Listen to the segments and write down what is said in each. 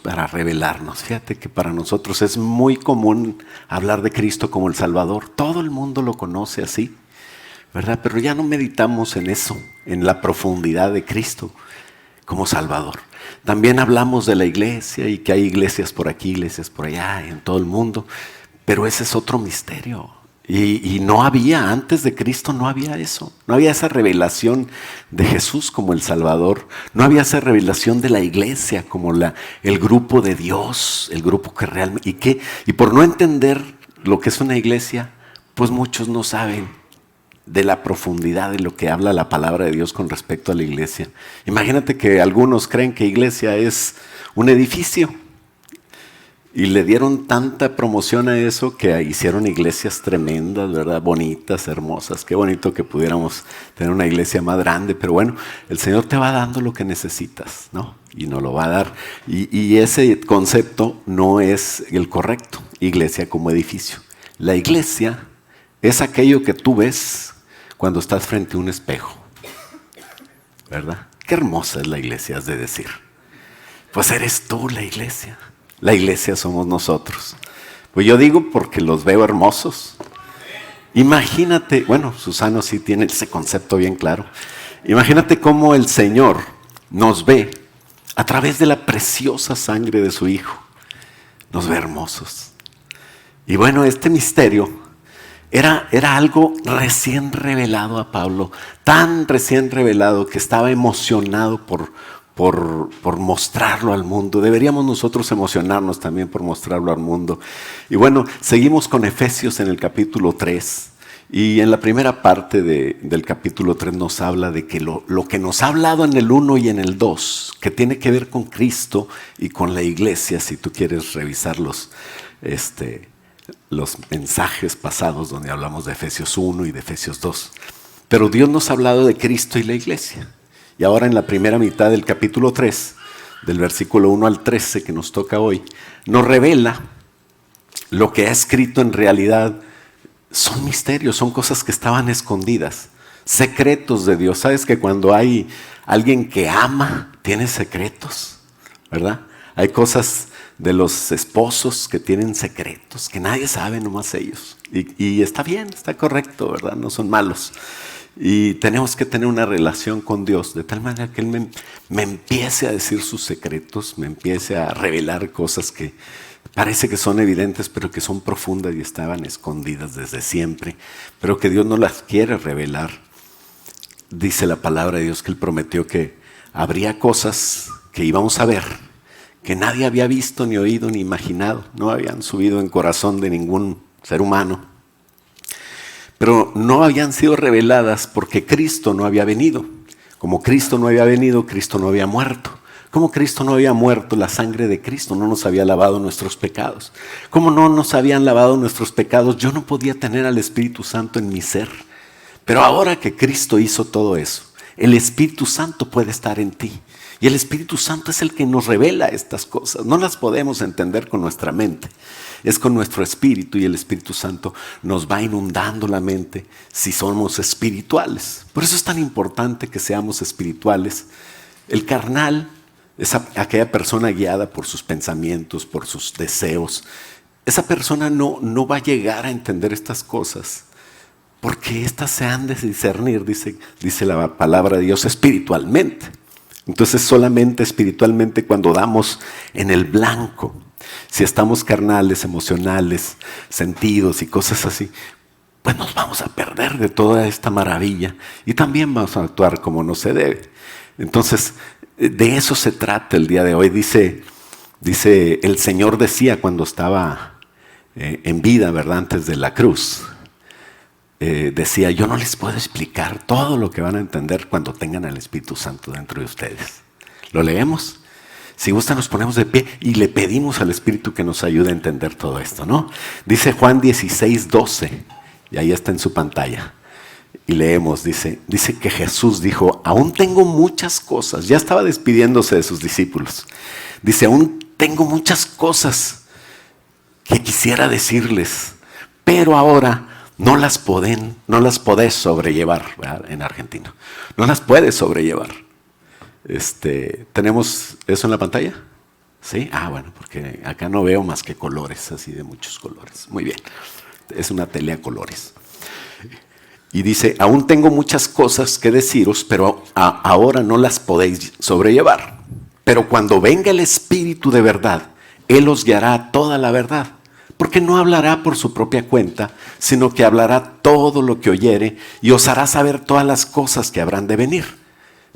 para revelarnos. Fíjate que para nosotros es muy común hablar de Cristo como el Salvador. Todo el mundo lo conoce así, ¿verdad? Pero ya no meditamos en eso, en la profundidad de Cristo como Salvador. También hablamos de la iglesia y que hay iglesias por aquí, iglesias por allá, en todo el mundo. Pero ese es otro misterio. Y no había, antes de Cristo no había eso. No había esa revelación de Jesús como el Salvador. No había esa revelación de la iglesia como el grupo de Dios, el grupo que realmente... Y por no entender lo que es una iglesia, pues muchos no saben de la profundidad de lo que habla la palabra de Dios con respecto a la iglesia. Imagínate que algunos creen que iglesia es un edificio. Y le dieron tanta promoción a eso que hicieron iglesias tremendas, ¿verdad? Bonitas, hermosas. Qué bonito que pudiéramos tener una iglesia más grande. Pero bueno, el Señor te va dando lo que necesitas, ¿no? Y nos lo va a dar. Y ese concepto no es el correcto. Iglesia como edificio. La iglesia es aquello que tú ves cuando estás frente a un espejo, ¿verdad? Qué hermosa es la iglesia, has de decir. Pues eres tú la iglesia. La iglesia somos nosotros. Pues yo digo porque los veo hermosos. Imagínate, bueno, Susano sí tiene ese concepto bien claro. Imagínate cómo el Señor nos ve a través de la preciosa sangre de su Hijo. Nos ve hermosos. Y bueno, este misterio era algo recién revelado a Pablo. Tan recién revelado que estaba emocionado por mostrarlo al mundo. Deberíamos nosotros emocionarnos también por mostrarlo al mundo. Y bueno, seguimos con Efesios en el capítulo 3. Y en la primera parte del capítulo 3 nos habla de que lo que nos ha hablado en el 1 y en el 2, que tiene que ver con Cristo y con la iglesia, si tú quieres revisar los mensajes pasados donde hablamos de Efesios 1 y de Efesios 2. Pero Dios nos ha hablado de Cristo y la iglesia. Y ahora en la primera mitad del capítulo 3, del versículo 1 al 13 que nos toca hoy, nos revela lo que ha escrito en realidad. Son misterios, son cosas que estaban escondidas, secretos de Dios. ¿Sabes que cuando hay alguien que ama, tiene secretos? ¿Verdad? Hay cosas de los esposos que tienen secretos, que nadie sabe, nomás ellos. Y está bien, está correcto, ¿verdad? No son malos. Y tenemos que tener una relación con Dios de tal manera que Él me empiece a decir sus secretos, me empiece a revelar cosas que parece que son evidentes, pero que son profundas y estaban escondidas desde siempre, pero que Dios no las quiere revelar. Dice la palabra de Dios que Él prometió que habría cosas que íbamos a ver, que nadie había visto, ni oído, ni imaginado, no habían subido en corazón de ningún ser humano. Pero no habían sido reveladas porque Cristo no había venido. Como Cristo no había venido, Cristo no había muerto. Como Cristo no había muerto, la sangre de Cristo no nos había lavado nuestros pecados. Como no nos habían lavado nuestros pecados, yo no podía tener al Espíritu Santo en mi ser. Pero ahora que Cristo hizo todo eso, el Espíritu Santo puede estar en ti. Y el Espíritu Santo es el que nos revela estas cosas. No las podemos entender con nuestra mente. Es con nuestro espíritu, y el Espíritu Santo nos va inundando la mente si somos espirituales. Por eso es tan importante que seamos espirituales. El carnal es aquella persona guiada por sus pensamientos, por sus deseos. Esa persona no va a llegar a entender estas cosas, porque estas se han de discernir, dice la palabra de Dios, espiritualmente. Entonces solamente espiritualmente cuando damos en el blanco. Si estamos carnales, emocionales, sentidos y cosas así, pues nos vamos a perder de toda esta maravilla y también vamos a actuar como no se debe. Entonces, de eso se trata el día de hoy. Dice el Señor decía cuando estaba en vida, ¿verdad? Antes de la cruz. Decía, yo no les puedo explicar todo lo que van a entender cuando tengan al Espíritu Santo dentro de ustedes. ¿Lo leemos? Si gusta nos ponemos de pie y le pedimos al Espíritu que nos ayude a entender todo esto, ¿no? Dice Juan 16:12, y ahí está en su pantalla. Y leemos, dice que Jesús dijo, aún tengo muchas cosas. Ya estaba despidiéndose de sus discípulos. Dice, aún tengo muchas cosas que quisiera decirles, pero ahora no las podés sobrellevar, ¿verdad? En argentino. No las puedes sobrellevar. ¿Tenemos eso en la pantalla? ¿Sí? Bueno, porque acá no veo más que colores, así de muchos colores. Muy bien, es una tele a colores. Y dice, aún tengo muchas cosas que deciros, pero ahora no las podéis sobrellevar. Pero cuando venga el Espíritu de verdad, Él os guiará a toda la verdad. Porque no hablará por su propia cuenta, sino que hablará todo lo que oyere y os hará saber todas las cosas que habrán de venir.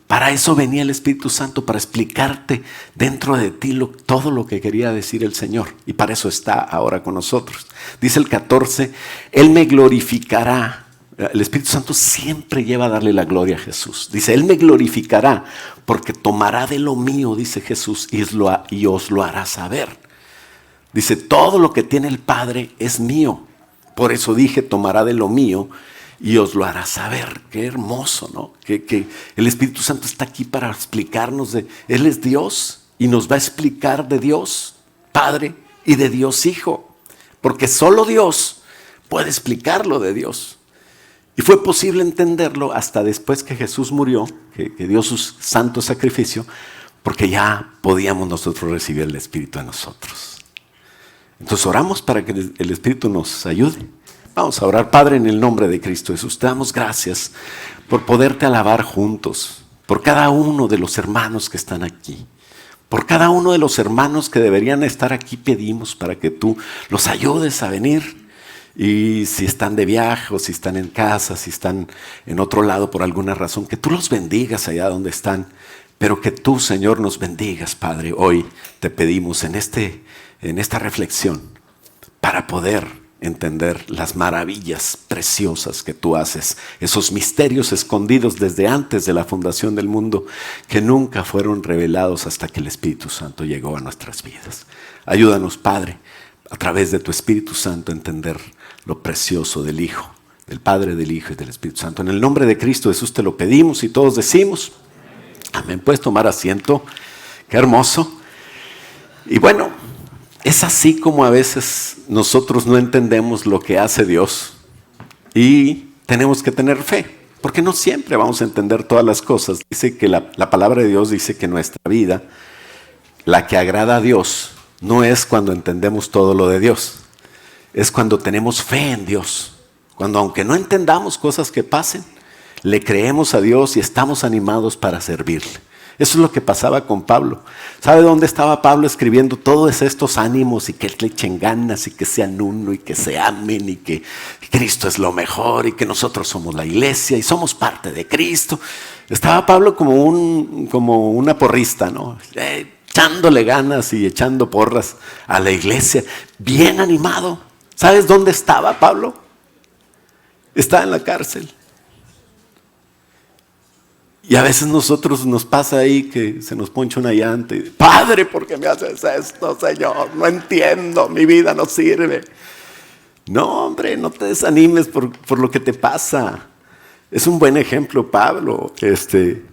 Para eso venía el Espíritu Santo, para explicarte dentro de ti todo lo que quería decir el Señor. Y para eso está ahora con nosotros. Dice el 14, Él me glorificará. El Espíritu Santo siempre lleva a darle la gloria a Jesús. Dice, Él me glorificará porque tomará de lo mío, dice Jesús, y os lo hará saber. Dice, todo lo que tiene el Padre es mío. Por eso dije, tomará de lo mío y os lo hará saber. Qué hermoso, ¿no? Que el Espíritu Santo está aquí para explicarnos Él es Dios y nos va a explicar de Dios Padre y de Dios Hijo. Porque solo Dios puede explicarlo de Dios. Y fue posible entenderlo hasta después que Jesús murió, que dio su santo sacrificio, porque ya podíamos nosotros recibir el Espíritu en nosotros. Entonces oramos para que el Espíritu nos ayude. Vamos a orar. Padre, en el nombre de Cristo Jesús, te damos gracias por poderte alabar juntos, por cada uno de los hermanos que están aquí. Por cada uno de los hermanos que deberían estar aquí pedimos para que tú los ayudes a venir. Y si están de viaje o si están en casa, si están en otro lado por alguna razón, que tú los bendigas allá donde están. Pero que tú, Señor, nos bendigas, Padre. Hoy te pedimos en esta reflexión para poder entender las maravillas preciosas que tú haces, esos misterios escondidos desde antes de la fundación del mundo que nunca fueron revelados hasta que el Espíritu Santo llegó a nuestras vidas. Ayúdanos, Padre, a través de tu Espíritu Santo a entender lo precioso del Hijo, del Padre, del Hijo y del Espíritu Santo. En el nombre de Cristo Jesús te lo pedimos y todos decimos amén. Puedes tomar asiento. Qué hermoso. Y bueno, es así como a veces nosotros no entendemos lo que hace Dios y tenemos que tener fe, porque no siempre vamos a entender todas las cosas. Dice que la palabra de Dios dice que nuestra vida, la que agrada a Dios, no es cuando entendemos todo lo de Dios, es cuando tenemos fe en Dios, cuando aunque no entendamos cosas que pasen, le creemos a Dios y estamos animados para servirle. Eso es lo que pasaba con Pablo. ¿Sabe dónde estaba Pablo escribiendo todos estos ánimos y que le echen ganas y que sean uno y que se amen y que Cristo es lo mejor y que nosotros somos la iglesia y somos parte de Cristo? Estaba Pablo como una porrista, ¿no? Echándole ganas y echando porras a la iglesia, bien animado. ¿Sabes dónde estaba Pablo? Estaba en la cárcel. Y a veces nosotros nos pasa ahí que se nos poncha una llanta y Padre, ¿por qué me haces esto, Señor? No entiendo, mi vida no sirve. No, hombre, no te desanimes por lo que te pasa. Es un buen ejemplo Pablo.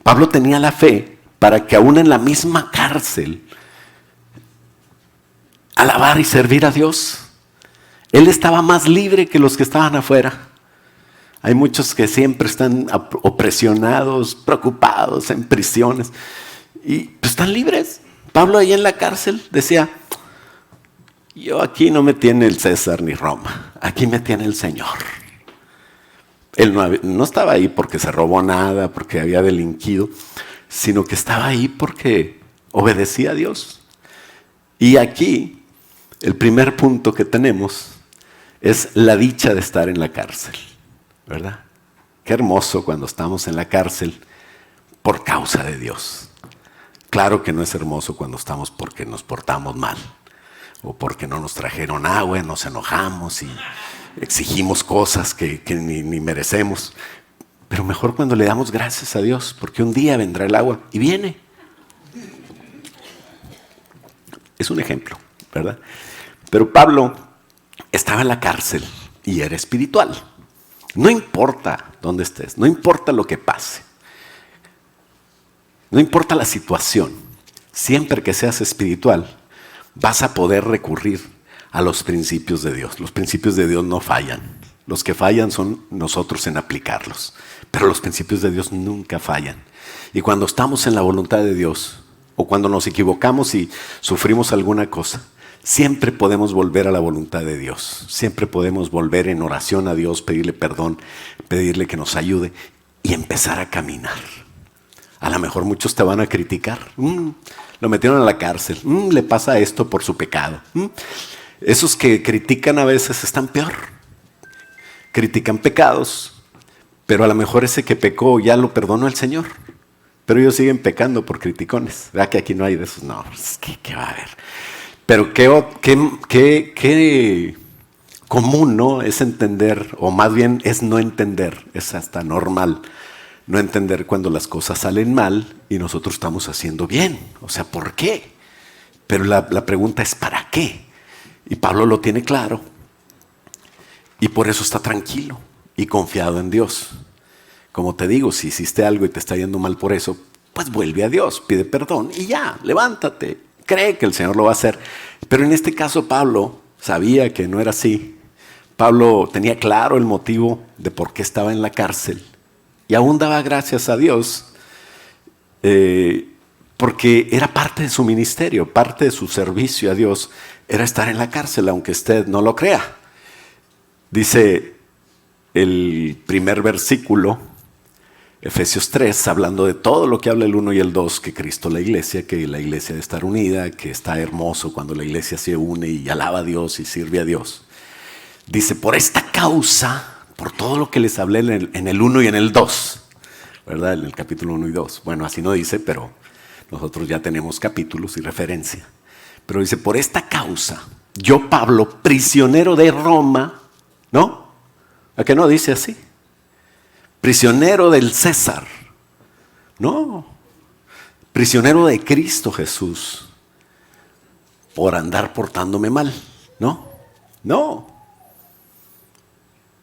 Pablo tenía la fe para que aún en la misma cárcel alabar y servir a Dios. Él estaba más libre que los que estaban afuera. Hay muchos que siempre están opresionados, preocupados, en prisiones. Y pues están libres. Pablo ahí en la cárcel decía, yo aquí no me tiene el César ni Roma, aquí me tiene el Señor. Él no estaba ahí porque se robó nada, porque había delinquido, sino que estaba ahí porque obedecía a Dios. Y aquí, el primer punto que tenemos es la dicha de estar en la cárcel, ¿verdad? Qué hermoso cuando estamos en la cárcel por causa de Dios. Claro que no es hermoso cuando estamos porque nos portamos mal o porque no nos trajeron agua, nos enojamos y exigimos cosas que ni merecemos. Pero mejor cuando le damos gracias a Dios, porque un día vendrá el agua y viene. Es un ejemplo, ¿verdad? Pero Pablo estaba en la cárcel y era espiritual. No importa dónde estés, no importa lo que pase, no importa la situación, siempre que seas espiritual, vas a poder recurrir a los principios de Dios. Los principios de Dios no fallan. Los que fallan son nosotros en aplicarlos. Pero los principios de Dios nunca fallan. Y cuando estamos en la voluntad de Dios, o cuando nos equivocamos y sufrimos alguna cosa, siempre podemos volver a la voluntad de Dios. Siempre podemos volver en oración a Dios, pedirle perdón, pedirle que nos ayude y empezar a caminar. A lo mejor muchos te van a criticar. Lo metieron a la cárcel. Le pasa esto por su pecado. Esos que critican a veces están peor. Critican pecados, pero a lo mejor ese que pecó ya lo perdonó el Señor. Pero ellos siguen pecando por criticones. ¿Verdad que aquí no hay de esos? No, ¿qué va a haber? Pero qué común, ¿no? Es entender, o más bien es no entender. Es hasta normal no entender cuando las cosas salen mal y nosotros estamos haciendo bien. O sea, ¿por qué? Pero la pregunta es ¿para qué? Y Pablo lo tiene claro. Y por eso está tranquilo y confiado en Dios. Como te digo, si hiciste algo y te está yendo mal por eso, pues vuelve a Dios, pide perdón y ya, levántate. Cree que el Señor lo va a hacer. Pero en este caso Pablo sabía que no era así. Pablo tenía claro el motivo de por qué estaba en la cárcel. Y aún daba gracias a Dios porque era parte de su ministerio, parte de su servicio a Dios, era estar en la cárcel, aunque usted no lo crea. Dice el primer versículo, Efesios 3, hablando de todo lo que habla el 1 y el 2, que Cristo la iglesia, que la iglesia debe estar unida, que está hermoso cuando la iglesia se une y alaba a Dios y sirve a Dios. Dice, por esta causa, por todo lo que les hablé en el 1 y en el 2, ¿verdad? En el capítulo 1 y 2. Bueno, así no dice, pero nosotros ya tenemos capítulos y referencia. Pero dice, por esta causa, yo Pablo, prisionero de Roma, ¿no? ¿A qué no dice así? Prisionero del César. No. Prisionero de Cristo Jesús. Por andar portándome mal. No. No.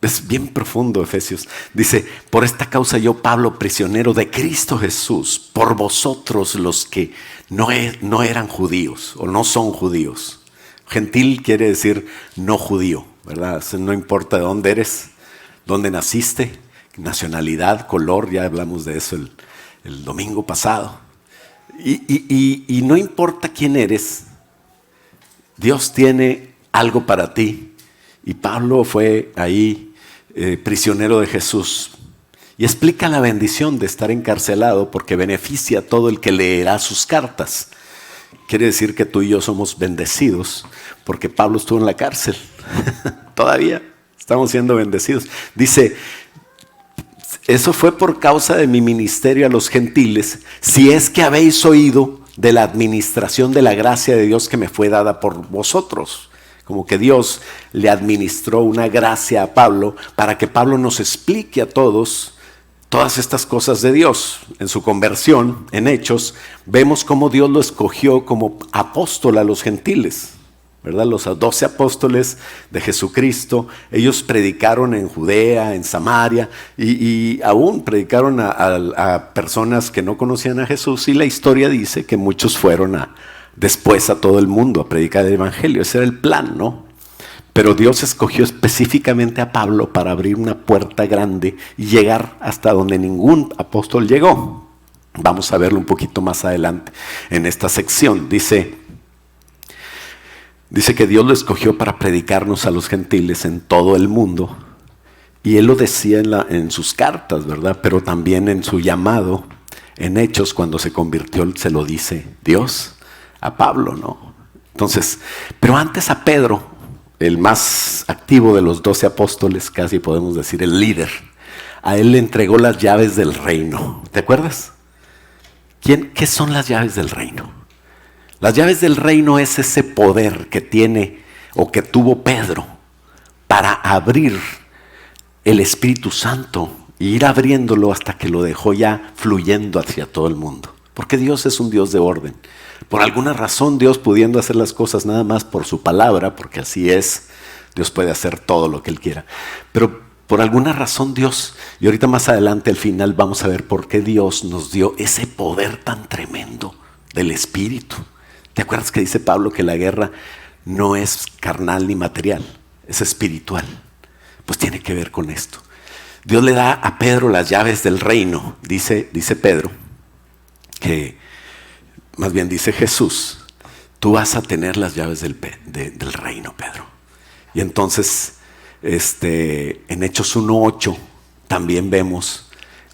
Es bien profundo Efesios. Dice, por esta causa yo Pablo, prisionero de Cristo Jesús, por vosotros los que no eran judíos o no son judíos. Gentil quiere decir no judío, ¿verdad? No importa de dónde eres, dónde naciste, nacionalidad, color, ya hablamos de eso el domingo pasado. Y no importa quién eres, Dios tiene algo para ti. Y Pablo fue ahí prisionero de Jesús. Y explica la bendición de estar encarcelado porque beneficia a todo el que leerá sus cartas. Quiere decir que tú y yo somos bendecidos porque Pablo estuvo en la cárcel. Todavía estamos siendo bendecidos. Dice, eso fue por causa de mi ministerio a los gentiles, si es que habéis oído de la administración de la gracia de Dios que me fue dada por vosotros. Como que Dios le administró una gracia a Pablo para que Pablo nos explique a todos todas estas cosas de Dios. En su conversión, en Hechos, vemos cómo Dios lo escogió como apóstol a los gentiles, ¿verdad? Los 12 apóstoles de Jesucristo, ellos predicaron en Judea, en Samaria, y aún predicaron a personas que no conocían a Jesús, y la historia dice que muchos fueron después a todo el mundo a predicar el evangelio. Ese era el plan, ¿no? Pero Dios escogió específicamente a Pablo para abrir una puerta grande y llegar hasta donde ningún apóstol llegó. Vamos a verlo un poquito más adelante en esta sección. Dice que Dios lo escogió para predicarnos a los gentiles en todo el mundo. Y Él lo decía en sus cartas, ¿verdad? Pero también en su llamado, en Hechos, cuando se convirtió, se lo dice Dios a Pablo, ¿no? Entonces, pero antes a Pedro, el más activo de los 12 apóstoles, casi podemos decir el líder, a él le entregó las llaves del reino. ¿Te acuerdas? ¿Qué son las llaves del reino? Las llaves del reino es ese poder que tiene o que tuvo Pedro para abrir el Espíritu Santo e ir abriéndolo hasta que lo dejó ya fluyendo hacia todo el mundo. Porque Dios es un Dios de orden. Por alguna razón Dios, pudiendo hacer las cosas nada más por su palabra, porque así es, Dios puede hacer todo lo que Él quiera. Pero por alguna razón Dios, y ahorita más adelante al final vamos a ver por qué Dios nos dio ese poder tan tremendo del Espíritu. ¿Te acuerdas que dice Pablo que la guerra no es carnal ni material, es espiritual? Pues tiene que ver con esto. Dios le da a Pedro las llaves del reino. Dice Pedro que más bien dice Jesús, tú vas a tener las llaves del reino, Pedro. Y entonces, en Hechos 1:8 también vemos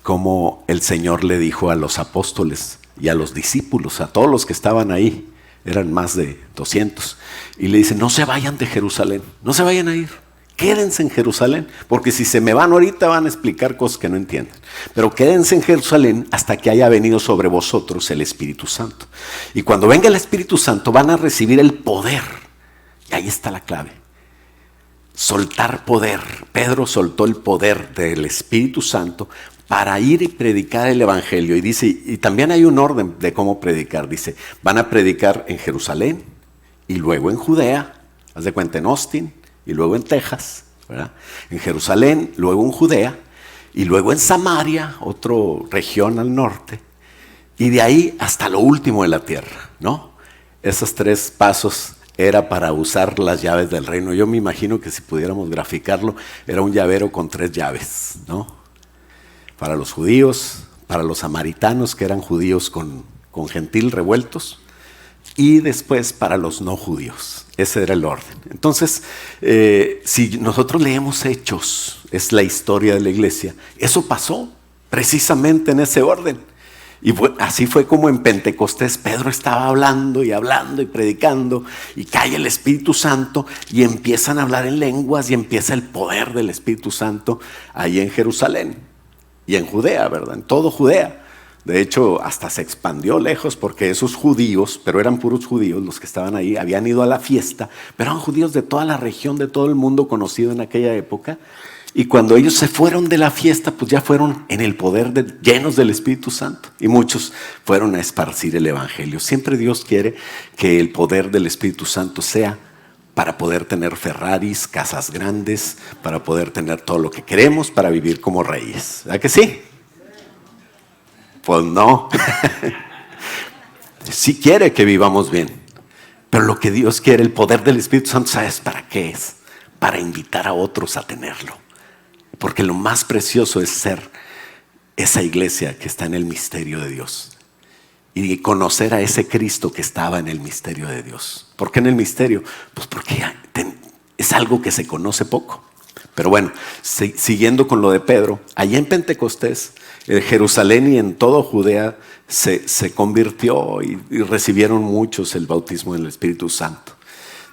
cómo el Señor le dijo a los apóstoles y a los discípulos, a todos los que estaban ahí, eran más de 200, y le dice, no se vayan de Jerusalén, no se vayan a ir, quédense en Jerusalén, porque si se me van ahorita van a explicar cosas que no entienden, pero quédense en Jerusalén hasta que haya venido sobre vosotros el Espíritu Santo. Y cuando venga el Espíritu Santo van a recibir el poder, y ahí está la clave, soltar poder. Pedro soltó el poder del Espíritu Santo para ir y predicar el Evangelio. Y dice, y también hay un orden de cómo predicar. Dice, van a predicar en Jerusalén y luego en Judea, haz de cuenta en Austin y luego en Texas, ¿verdad? En Jerusalén, luego en Judea y luego en Samaria, otra región al norte, y de ahí hasta lo último de la tierra, ¿no? Esos 3 pasos era para usar las llaves del reino. Yo me imagino que si pudiéramos graficarlo, era un llavero con 3 llaves, ¿no? Para los judíos, para los samaritanos, que eran judíos con gentil revueltos, y después para los no judíos. Ese era el orden. Entonces, si nosotros leemos Hechos, es la historia de la iglesia, eso pasó precisamente en ese orden. Y así fue como en Pentecostés Pedro estaba hablando y predicando, y cae el Espíritu Santo y empiezan a hablar en lenguas y empieza el poder del Espíritu Santo ahí en Jerusalén. Y en Judea, ¿verdad? En todo Judea. De hecho, hasta se expandió lejos porque esos judíos, pero eran puros judíos los que estaban ahí, habían ido a la fiesta, pero eran judíos de toda la región, de todo el mundo conocido en aquella época. Y cuando ellos se fueron de la fiesta, pues ya fueron en el poder llenos del Espíritu Santo. Y muchos fueron a esparcir el Evangelio. Siempre Dios quiere que el poder del Espíritu Santo sea para poder tener Ferraris, casas grandes, para poder tener todo lo que queremos, para vivir como reyes. ¿Verdad que sí? Pues no. Sí quiere que vivamos bien, pero lo que Dios quiere, el poder del Espíritu Santo, ¿sabes para qué es? Para invitar a otros a tenerlo. Porque lo más precioso es ser esa iglesia que está en el misterio de Dios. Y conocer a ese Cristo que estaba en el misterio de Dios. ¿Por qué en el misterio? Pues porque es algo que se conoce poco. Pero bueno, siguiendo con lo de Pedro, allá en Pentecostés, Jerusalén y en todo Judea se convirtió y recibieron muchos el bautismo del Espíritu Santo.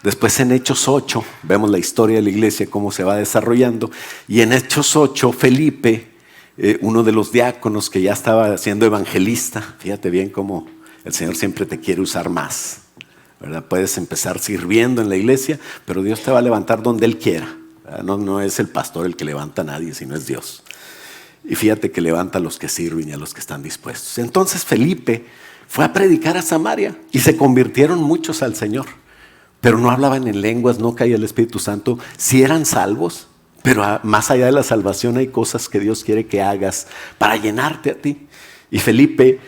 Después en Hechos 8, vemos la historia de la iglesia, cómo se va desarrollando. Y en Hechos 8, Felipe, uno de los diáconos que ya estaba siendo evangelista, fíjate bien cómo el Señor siempre te quiere usar más, ¿verdad? Puedes empezar sirviendo en la iglesia, pero Dios te va a levantar donde Él quiera. No es el pastor el que levanta a nadie, sino es Dios. Y fíjate que levanta a los que sirven y a los que están dispuestos. Entonces Felipe fue a predicar a Samaria y se convirtieron muchos al Señor. Pero no hablaban en lenguas, no caía el Espíritu Santo. Sí eran salvos, pero más allá de la salvación hay cosas que Dios quiere que hagas para llenarte a ti. Y Felipe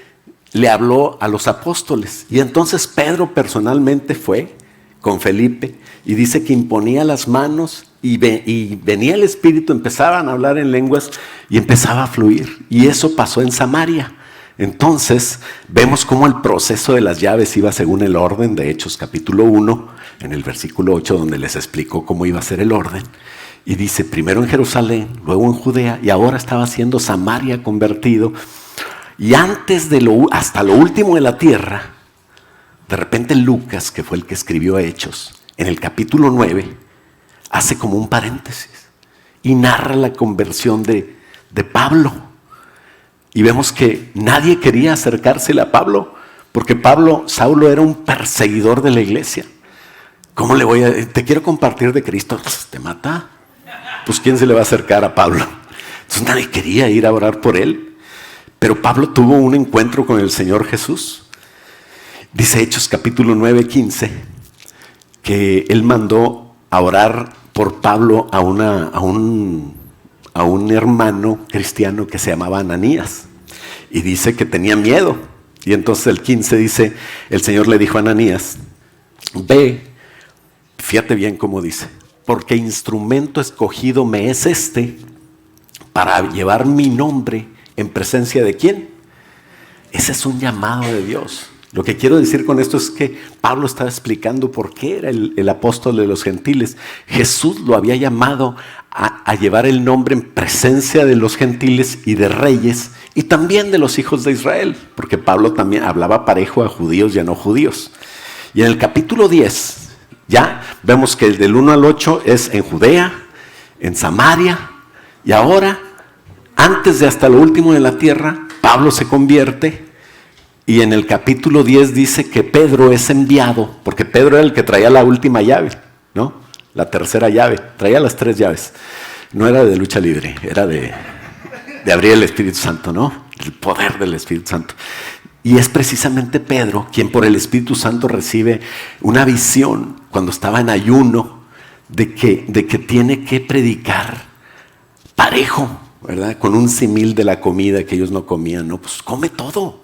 le habló a los apóstoles. Y entonces Pedro personalmente fue con Felipe y dice que imponía las manos y venía el Espíritu, empezaban a hablar en lenguas y empezaba a fluir. Y eso pasó en Samaria. Entonces vemos cómo el proceso de las llaves iba según el orden de Hechos capítulo 1, en el versículo 8, donde les explicó cómo iba a ser el orden. Y dice, primero en Jerusalén, luego en Judea, y ahora estaba siendo Samaria convertido. Y antes hasta lo último de la tierra, de repente Lucas, que fue el que escribió Hechos, en el capítulo 9, hace como un paréntesis y narra la conversión de Pablo. Y vemos que nadie quería acercársele a Pablo, porque Saulo era un perseguidor de la iglesia. ¿Cómo te quiero compartir de Cristo? ¿Te mata? Pues ¿quién se le va a acercar a Pablo? Entonces nadie quería ir a orar por él. Pero Pablo tuvo un encuentro con el Señor Jesús. Dice Hechos capítulo 9, 15, que él mandó a orar por Pablo a un hermano cristiano que se llamaba Ananías. Y dice que tenía miedo. Y entonces el 15 dice, el Señor le dijo a Ananías, ve, fíjate bien cómo dice, porque instrumento escogido me es para llevar mi nombre en presencia de ¿quién? Ese es un llamado de Dios. Lo que quiero decir con esto es que Pablo estaba explicando por qué era el apóstol de los gentiles. Jesús lo había llamado a llevar el nombre en presencia de los gentiles y de reyes y también de los hijos de Israel, porque Pablo también hablaba parejo a judíos y a no judíos. Y en el capítulo 10 ya vemos que del 1 al 8 es en Judea, en Samaria, y ahora, antes de hasta lo último de la tierra, Pablo se convierte. Y en el capítulo 10 dice que Pedro es enviado, porque Pedro era el que traía la última llave, ¿no? La tercera llave, traía las 3 llaves. No era de lucha libre, era de abrir el Espíritu Santo, ¿no? El poder del Espíritu Santo. Y es precisamente Pedro quien por el Espíritu Santo recibe una visión cuando estaba en ayuno de que tiene que predicar parejo, ¿verdad? Con un símil de la comida que ellos no comían, ¿no? Pues come todo.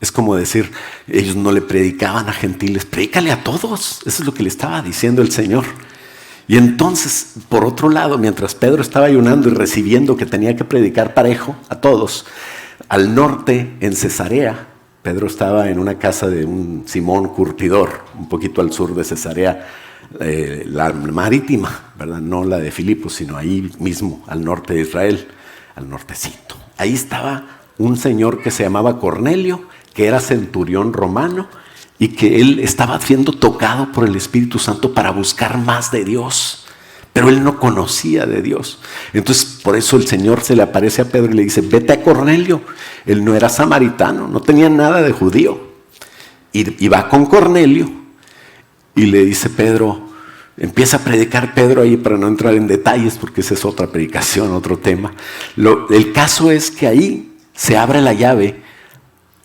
Es como decir, ellos no le predicaban a gentiles, predícale a todos. Eso es lo que le estaba diciendo el Señor. Y entonces, por otro lado, mientras Pedro estaba ayunando y recibiendo que tenía que predicar parejo a todos, al norte, en Cesarea, Pedro estaba en una casa de un Simón curtidor, un poquito al sur de Cesarea, la marítima, ¿verdad? No la de Filipos, sino ahí mismo, al norte de Israel, al nortecito. Ahí estaba un señor que se llamaba Cornelio, que era centurión romano y que él estaba siendo tocado por el Espíritu Santo para buscar más de Dios, pero él no conocía de Dios. Entonces por eso el Señor se le aparece a Pedro y le dice, vete a Cornelio. Él no era samaritano, no tenía nada de judío, y va con Cornelio y le dice Pedro, empieza a predicar Pedro ahí, para no entrar en detalles porque esa es otra predicación, otro tema. El caso es que ahí se abre la llave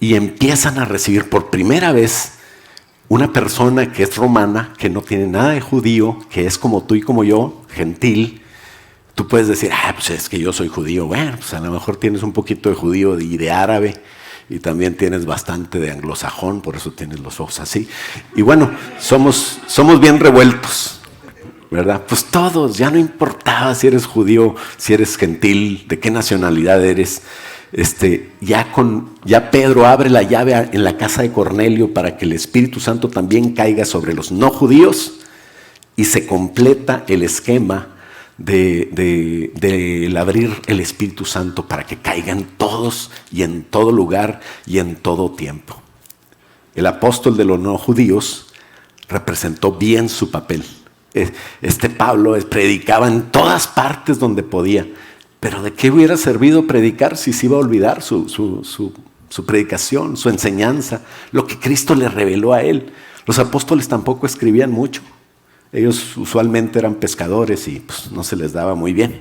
y empiezan a recibir por primera vez una persona que es romana, que no tiene nada de judío, que es como tú y como yo, gentil. Tú puedes decir, pues es que yo soy judío. Bueno, pues a lo mejor tienes un poquito de judío y de árabe, y también tienes bastante de anglosajón, por eso tienes los ojos así. Y bueno, somos bien revueltos, ¿verdad? Pues todos, ya no importaba si eres judío, si eres gentil, de qué nacionalidad eres. Ya Pedro abre la llave en la casa de Cornelio para que el Espíritu Santo también caiga sobre los no judíos, y se completa el esquema de abrir el Espíritu Santo para que caigan todos y en todo lugar y en todo tiempo. El apóstol de los no judíos representó bien su papel. Pablo predicaba en todas partes donde podía. Pero ¿de qué hubiera servido predicar si se iba a olvidar su predicación, su enseñanza, lo que Cristo le reveló a él? Los apóstoles tampoco escribían mucho. Ellos usualmente eran pescadores y pues no se les daba muy bien,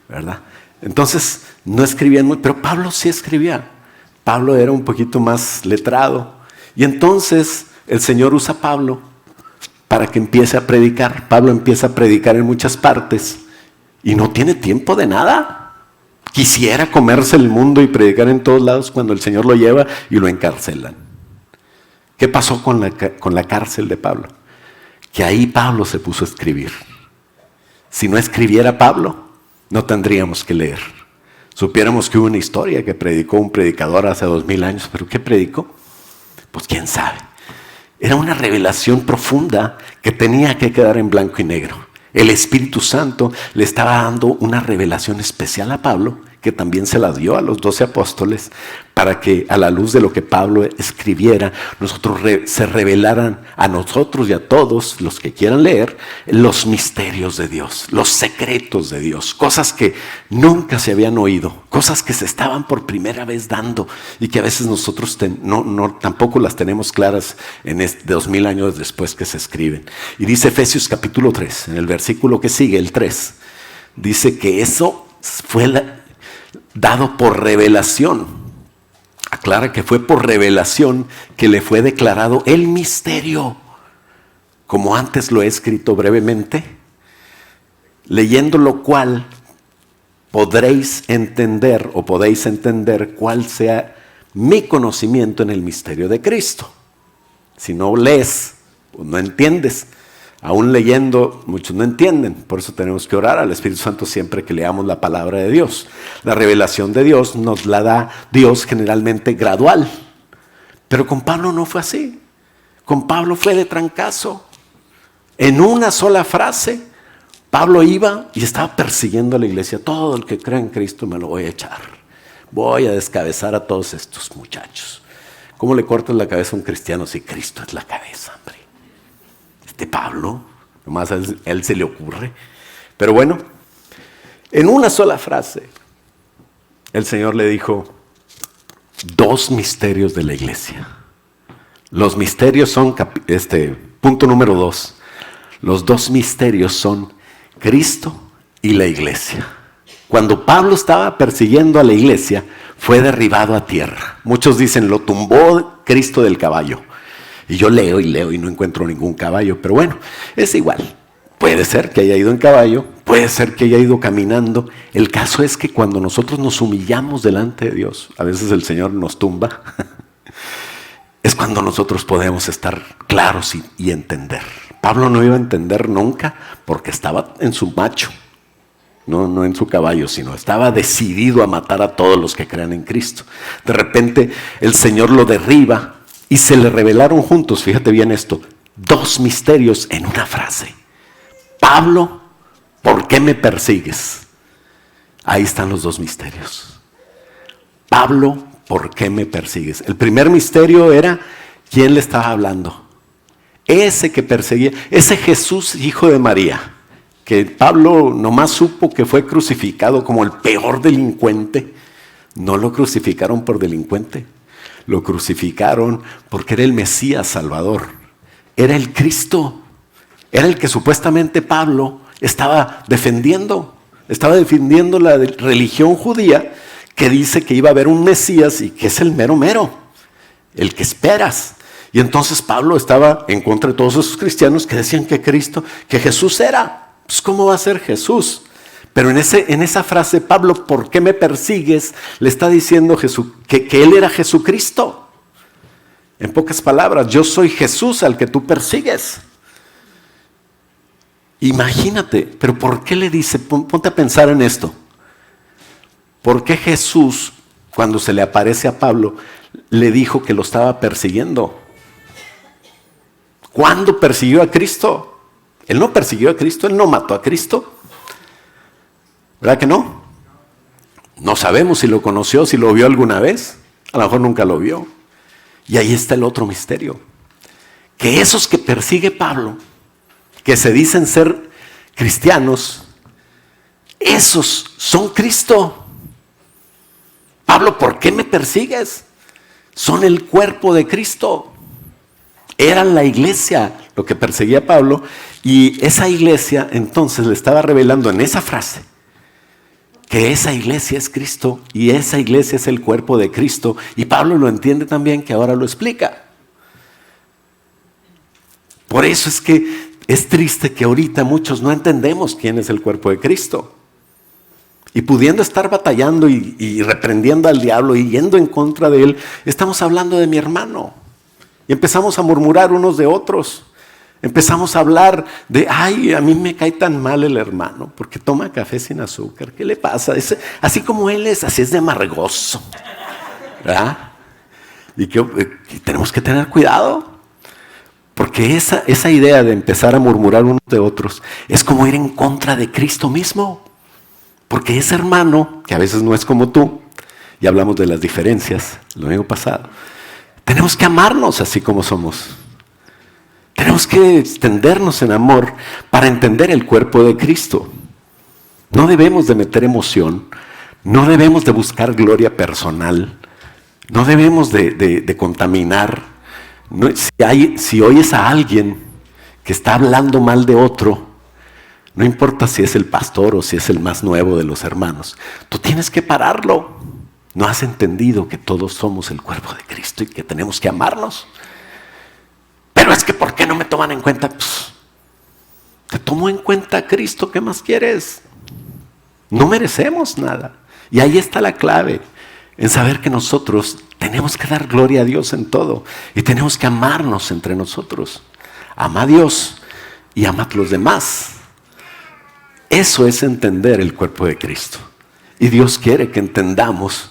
¿verdad? Entonces no escribían mucho, pero Pablo sí escribía. Pablo era un poquito más letrado. Y entonces el Señor usa a Pablo para que empiece a predicar. Pablo empieza a predicar en muchas partes. Y no tiene tiempo de nada. Quisiera comerse el mundo y predicar en todos lados cuando el Señor lo lleva y lo encarcelan. ¿Qué pasó con la cárcel de Pablo? Que ahí Pablo se puso a escribir. Si no escribiera Pablo, no tendríamos que leer. Supiéramos que hubo una historia que predicó un predicador hace 2000 años, pero ¿qué predicó? Pues quién sabe. Era una revelación profunda que tenía que quedar en blanco y negro. El Espíritu Santo le estaba dando una revelación especial a Pablo, que también se la dio a los 12 apóstoles, para que a la luz de lo que Pablo escribiera, se revelaran a nosotros y a todos los que quieran leer los misterios de Dios, los secretos de Dios, cosas que nunca se habían oído, cosas que se estaban por primera vez dando y que a veces nosotros tampoco las tenemos claras en 2000 años después que se escriben. Y dice Efesios capítulo 3, en el versículo que sigue, el 3, dice que eso fue dado por revelación. Aclara que fue por revelación que le fue declarado el misterio, como antes lo he escrito brevemente, leyendo lo cual podéis entender cuál sea mi conocimiento en el misterio de Cristo. Si no lees, pues no entiendes. Aún leyendo, muchos no entienden. Por eso tenemos que orar al Espíritu Santo siempre que leamos la palabra de Dios. La revelación de Dios nos la da Dios generalmente gradual. Pero con Pablo no fue así. Con Pablo fue de trancazo. En una sola frase, Pablo iba y estaba persiguiendo a la iglesia. Todo el que crea en Cristo me lo voy a echar. Voy a descabezar a todos estos muchachos. ¿Cómo le cortas la cabeza a un cristiano si Cristo es la cabeza, hombre? Pablo, nomás a él se le ocurre. Pero bueno, en una sola frase, el Señor le dijo 2 misterios de la iglesia. Los misterios son, punto número 2, los 2 misterios son Cristo y la iglesia. Cuando Pablo estaba persiguiendo a la iglesia, fue derribado a tierra. Muchos dicen, lo tumbó Cristo del caballo. Y yo leo y no encuentro ningún caballo, pero bueno, es igual. Puede ser que haya ido en caballo, puede ser que haya ido caminando. El caso es que cuando nosotros nos humillamos delante de Dios, a veces el Señor nos tumba, es cuando nosotros podemos estar claros y entender. Pablo no iba a entender nunca porque estaba en su macho, no en su caballo, sino estaba decidido a matar a todos los que crean en Cristo. De repente el Señor lo derriba y se le revelaron juntos, fíjate bien esto, 2 misterios en una frase. Pablo, ¿por qué me persigues? Ahí están los 2 misterios. Pablo, ¿por qué me persigues? El primer misterio era, ¿quién le estaba hablando? Ese que perseguía, ese Jesús, hijo de María, que Pablo nomás supo que fue crucificado como el peor delincuente. No lo crucificaron por delincuente. Lo crucificaron porque era el Mesías Salvador. Era el Cristo. Era el que supuestamente Pablo estaba defendiendo. Estaba defendiendo la religión judía que dice que iba a haber un Mesías y que es el mero mero. El que esperas. Y entonces Pablo estaba en contra de todos esos cristianos que decían que Jesús era. Pues ¿cómo va a ser Jesús? Pero en esa frase, Pablo, ¿por qué me persigues? Le está diciendo que él era Jesucristo. En pocas palabras, yo soy Jesús al que tú persigues. Imagínate, pero ¿por qué le dice? Ponte a pensar en esto. ¿Por qué Jesús, cuando se le aparece a Pablo, le dijo que lo estaba persiguiendo? ¿Cuándo persiguió a Cristo? Él no persiguió a Cristo, él no mató a Cristo. ¿Verdad que no? No sabemos si lo conoció, si lo vio alguna vez. A lo mejor nunca lo vio. Y ahí está el otro misterio. Que esos que persigue Pablo, que se dicen ser cristianos, esos son Cristo. Pablo, ¿por qué me persigues? Son el cuerpo de Cristo. Eran la iglesia lo que perseguía a Pablo. Y esa iglesia entonces le estaba revelando en esa frase que esa iglesia es Cristo y esa iglesia es el cuerpo de Cristo. Y Pablo lo entiende también, que ahora lo explica. Por eso es que es triste que ahorita muchos no entendemos quién es el cuerpo de Cristo. Y pudiendo estar batallando y reprendiendo al diablo y yendo en contra de él, estamos hablando de mi hermano. Y empezamos a murmurar unos de otros. Empezamos a hablar de, ay, a mí me cae tan mal el hermano porque toma café sin azúcar. ¿Qué le pasa? Así como él es, así es de amargoso. ¿Verdad? Y tenemos que tener cuidado. Porque esa idea de empezar a murmurar unos de otros es como ir en contra de Cristo mismo. Porque ese hermano, que a veces no es como tú, y hablamos de las diferencias el domingo pasado, tenemos que amarnos así como somos. Tenemos que extendernos en amor para entender el cuerpo de Cristo. No debemos de meter emoción, no debemos de buscar gloria personal, no debemos de contaminar. No, si oyes a alguien que está hablando mal de otro, no importa si es el pastor o si es el más nuevo de los hermanos, tú tienes que pararlo. No has entendido que todos somos el cuerpo de Cristo y que tenemos que amarnos. Pero es que ¿por qué no me toman en cuenta? Pues, te tomo en cuenta a Cristo, ¿qué más quieres? No merecemos nada. Y ahí está la clave, en saber que nosotros tenemos que dar gloria a Dios en todo y tenemos que amarnos entre nosotros. Ama a Dios y ama a los demás. Eso es entender el cuerpo de Cristo. Y Dios quiere que entendamos,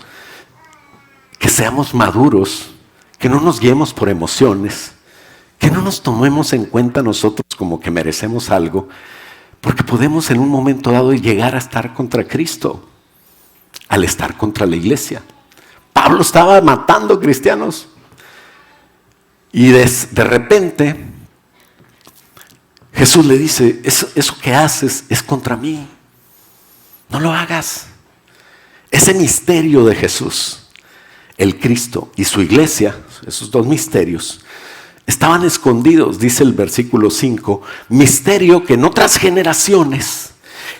que seamos maduros, que no nos guiemos por emociones, que no nos tomemos en cuenta nosotros como que merecemos algo, porque podemos en un momento dado llegar a estar contra Cristo, al estar contra la iglesia. Pablo estaba matando cristianos y de repente Jesús le dice, eso que haces es contra mí, no lo hagas. Ese misterio de Jesús, el Cristo y su iglesia, esos dos misterios, estaban escondidos, dice el versículo 5, misterio que en otras generaciones,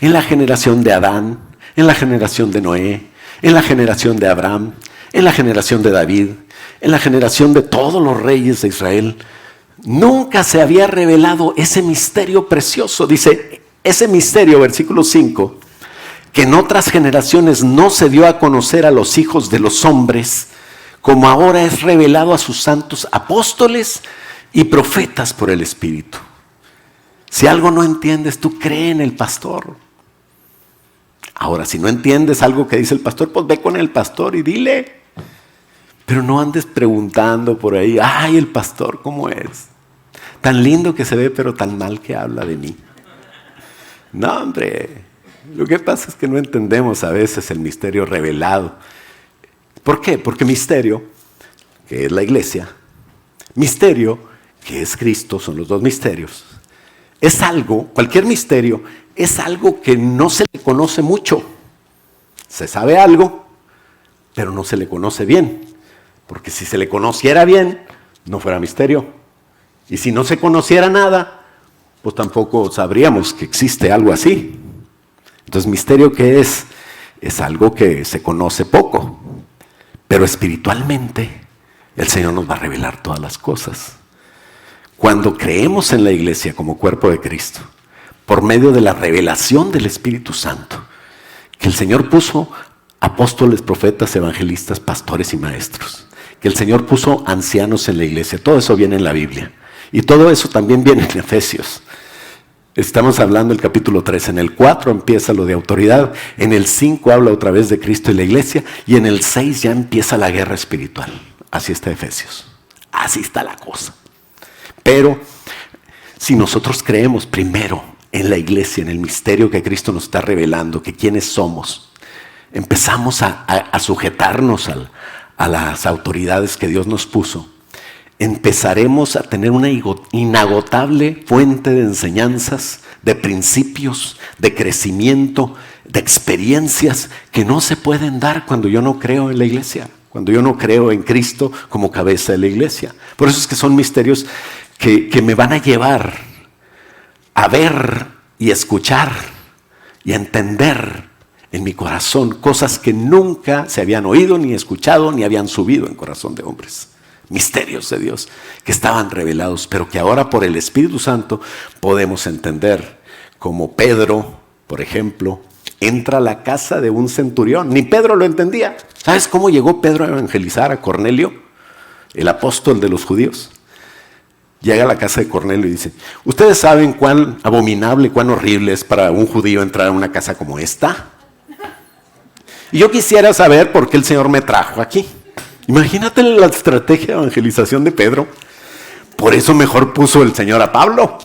en la generación de Adán, en la generación de Noé, en la generación de Abraham, en la generación de David, en la generación de todos los reyes de Israel, nunca se había revelado ese misterio precioso. Dice, ese misterio, versículo 5, que en otras generaciones no se dio a conocer a los hijos de los hombres, como ahora es revelado a sus santos apóstoles y profetas por el Espíritu. Si algo no entiendes, tú cree en el pastor. Ahora, si no entiendes algo que dice el pastor, pues ve con el pastor y dile. Pero no andes preguntando por ahí, ay, el pastor, ¿cómo es? Tan lindo que se ve, pero tan mal que habla de mí. No, hombre, lo que pasa es que no entendemos a veces el misterio revelado. ¿Por qué? Porque misterio, que es la iglesia, misterio, que es Cristo, son los dos misterios. Es algo, cualquier misterio, es algo que no se le conoce mucho. Se sabe algo, pero no se le conoce bien. Porque si se le conociera bien, no fuera misterio. Y si no se conociera nada, pues tampoco sabríamos que existe algo así. Entonces, misterio, ¿qué es? Es algo que se conoce poco. Pero espiritualmente, el Señor nos va a revelar todas las cosas. Cuando creemos en la iglesia como cuerpo de Cristo, por medio de la revelación del Espíritu Santo, que el Señor puso apóstoles, profetas, evangelistas, pastores y maestros, que el Señor puso ancianos en la iglesia, todo eso viene en la Biblia. Y todo eso también viene en Efesios. Estamos hablando del capítulo 3, en el 4 empieza lo de autoridad, en el 5 habla otra vez de Cristo y la iglesia, y en el 6 ya empieza la guerra espiritual. Así está Efesios, así está la cosa. Pero si nosotros creemos primero en la iglesia, en el misterio que Cristo nos está revelando, que quiénes somos, empezamos a sujetarnos a las autoridades que Dios nos puso, empezaremos a tener una inagotable fuente de enseñanzas, de principios, de crecimiento, de experiencias que no se pueden dar cuando yo no creo en la iglesia, cuando yo no creo en Cristo como cabeza de la iglesia. Por eso es que son misterios que me van a llevar a ver y escuchar y a entender en mi corazón cosas que nunca se habían oído, ni escuchado, ni habían subido en corazón de hombres. Misterios de Dios que estaban revelados, pero que ahora por el Espíritu Santo podemos entender. Como Pedro, por ejemplo, entra a la casa de un centurión. Ni Pedro lo entendía. ¿Sabes cómo llegó Pedro a evangelizar a Cornelio, el apóstol de los judíos? Llega a la casa de Cornelio y dice, ¿ustedes saben cuán abominable, cuán horrible es para un judío entrar a una casa como esta? Y yo quisiera saber por qué el Señor me trajo aquí. Imagínate la estrategia de evangelización de Pedro. Por eso mejor puso el Señor a Pablo.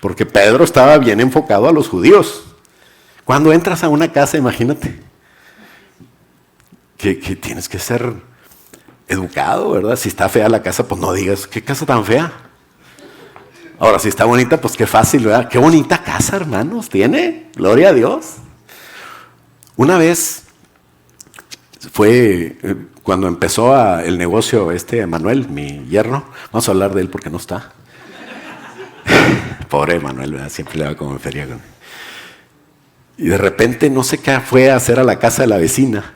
Porque Pedro estaba bien enfocado a los judíos. Cuando entras a una casa, imagínate, que tienes que ser educado, ¿verdad? Si está fea la casa, pues no digas, ¿qué casa tan fea? Ahora, si está bonita, pues qué fácil, ¿verdad? Qué bonita casa, hermanos, tiene. Gloria a Dios. Una vez fue cuando empezó el negocio Manuel, mi yerno. Vamos a hablar de él porque no está. Pobre Manuel, ¿verdad? Siempre le va como en feria. Y de repente no sé qué fue a hacer a la casa de la vecina.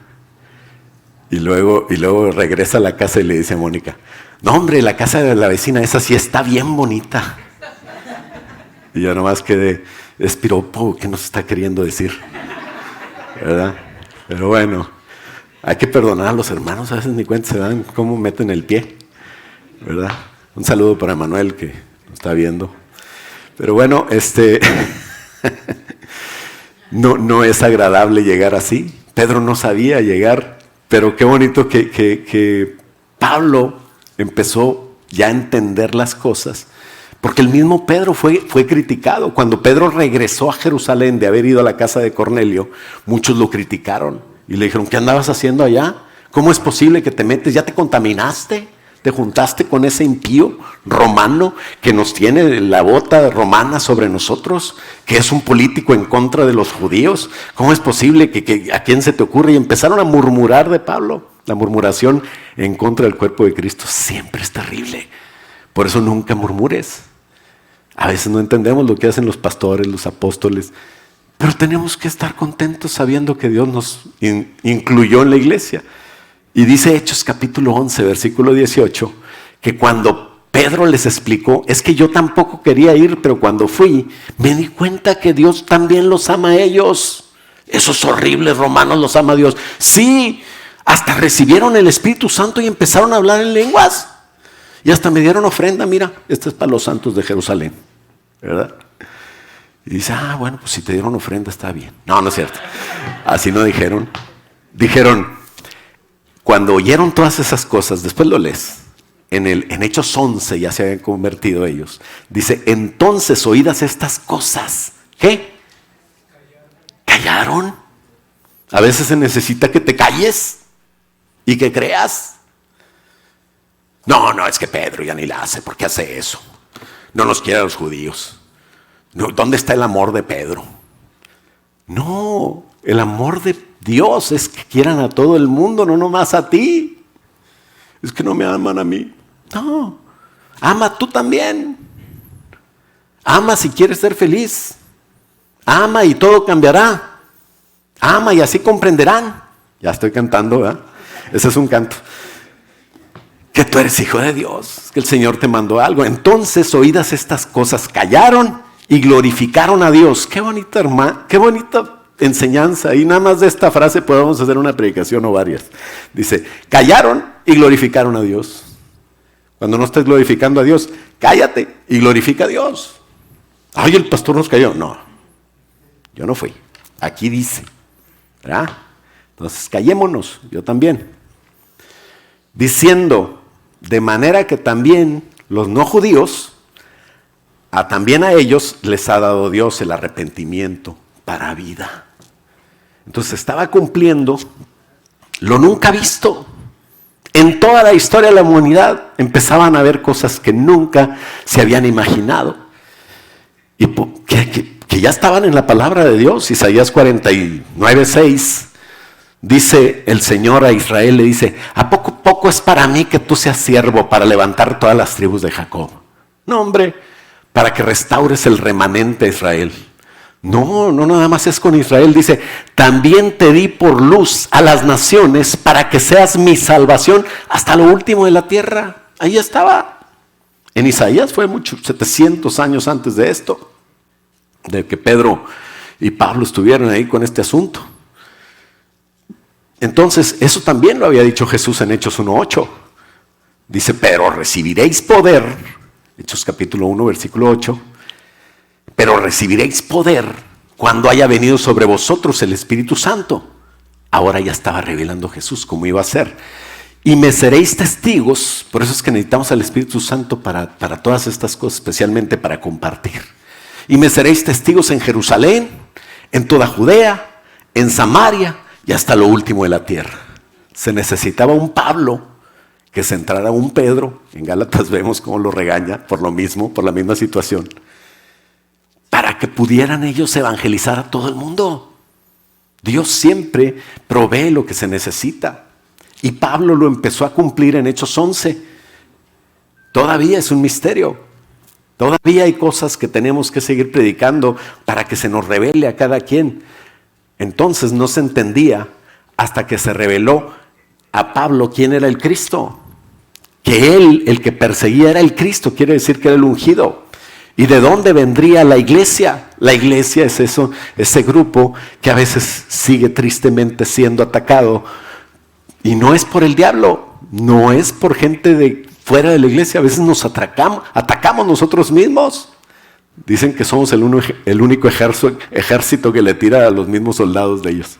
Y luego regresa a la casa y le dice a Mónica, no hombre, la casa de la vecina esa sí está bien bonita. Y yo nomás quedé, es piropo, ¿qué nos está queriendo decir? ¿Verdad? Pero bueno, hay que perdonar a los hermanos, a veces ni cuenta se dan cómo meten el pie, ¿verdad? Un saludo para Manuel que nos está viendo. Pero bueno, no es agradable llegar así. Pedro no sabía llegar, pero qué bonito que Pablo empezó ya a entender las cosas, porque el mismo Pedro fue criticado. Cuando Pedro regresó a Jerusalén de haber ido a la casa de Cornelio, muchos lo criticaron y le dijeron: ¿qué andabas haciendo allá? ¿Cómo es posible que te metes? ¿Ya te contaminaste? ¿Te juntaste con ese impío romano que nos tiene la bota romana sobre nosotros? ¿Que es un político en contra de los judíos? ¿Cómo es posible que a quién se te ocurre? Y empezaron a murmurar de Pablo. La murmuración en contra del cuerpo de Cristo siempre es terrible. Por eso nunca murmures. A veces no entendemos lo que hacen los pastores, los apóstoles, pero tenemos que estar contentos sabiendo que Dios nos incluyó en la iglesia. Y dice Hechos capítulo 11, versículo 18, que cuando Pedro les explicó: es que yo tampoco quería ir, pero cuando fui, me di cuenta que Dios también los ama a ellos. Esos horribles romanos los ama Dios. Sí, hasta recibieron el Espíritu Santo y empezaron a hablar en lenguas. Y hasta me dieron ofrenda. Mira, esta es para los santos de Jerusalén, ¿verdad? Y dice: bueno, pues si te dieron ofrenda está bien. No, no es cierto. Así no dijeron. Dijeron, cuando oyeron todas esas cosas, después lo lees, en Hechos 11 ya se habían convertido ellos. Dice: entonces, oídas estas cosas, ¿qué? ¿Callaron? A veces se necesita que te calles y que creas. No, es que Pedro ya ni la hace. ¿Por qué hace eso? No nos quiere a los judíos. No, ¿dónde está el amor de Pedro? No, el amor de Dios es que quieran a todo el mundo, no nomás a ti. Es que no me aman a mí. No, ama tú también. Ama si quieres ser feliz. Ama y todo cambiará. Ama y así comprenderán. Ya estoy cantando, ¿verdad? Ese es un canto. Que tú eres hijo de Dios, que el Señor te mandó algo. Entonces, oídas estas cosas, callaron y glorificaron a Dios. Qué bonita, hermano, qué bonita enseñanza. Y nada más de esta frase podemos hacer una predicación o varias. Dice: callaron y glorificaron a Dios. Cuando no estés glorificando a Dios, cállate y glorifica a Dios. Ay, el pastor nos cayó. No, yo no fui. Aquí dice, ¿verdad? Entonces callémonos, yo también. Diciendo: de manera que también los no judíos, también a ellos les ha dado Dios el arrepentimiento para vida. Entonces estaba cumpliendo lo nunca visto. En toda la historia de la humanidad empezaban a ver cosas que nunca se habían imaginado. Y que ya estaban en la palabra de Dios. Isaías 49:6. Dice el Señor a Israel, le dice: ¿a poco es para mí que tú seas siervo para levantar todas las tribus de Jacob? No, hombre, para que restaures el remanente de Israel. No nada más es con Israel. Dice: también te di por luz a las naciones para que seas mi salvación hasta lo último de la tierra. Ahí estaba. En Isaías fue 700 años antes de esto, de que Pedro y Pablo estuvieron ahí con este asunto. Entonces, eso también lo había dicho Jesús en Hechos 1:8. Dice: pero recibiréis poder, Hechos capítulo 1, versículo 8, pero recibiréis poder cuando haya venido sobre vosotros el Espíritu Santo. Ahora ya estaba revelando Jesús cómo iba a ser. Y me seréis testigos. Por eso es que necesitamos al Espíritu Santo para todas estas cosas, especialmente para compartir. Y me seréis testigos en Jerusalén, en toda Judea, en Samaria y hasta lo último de la tierra. Se necesitaba un Pablo que se entrara un Pedro. En Gálatas vemos cómo lo regaña por lo mismo, por la misma situación, para que pudieran ellos evangelizar a todo el mundo. Dios siempre provee lo que se necesita. Y Pablo lo empezó a cumplir en Hechos 11. Todavía es un misterio. Todavía hay cosas que tenemos que seguir predicando para que se nos revele a cada quien. Entonces no se entendía hasta que se reveló a Pablo quién era el Cristo. Que él, el que perseguía, era el Cristo. Quiere decir que era el ungido. ¿Y de dónde vendría la iglesia? La iglesia es eso, ese grupo que a veces sigue tristemente siendo atacado. Y no es por el diablo, no es por gente de fuera de la iglesia. A veces nos atacamos nosotros mismos. Dicen que somos el único ejército que le tira a los mismos soldados de ellos.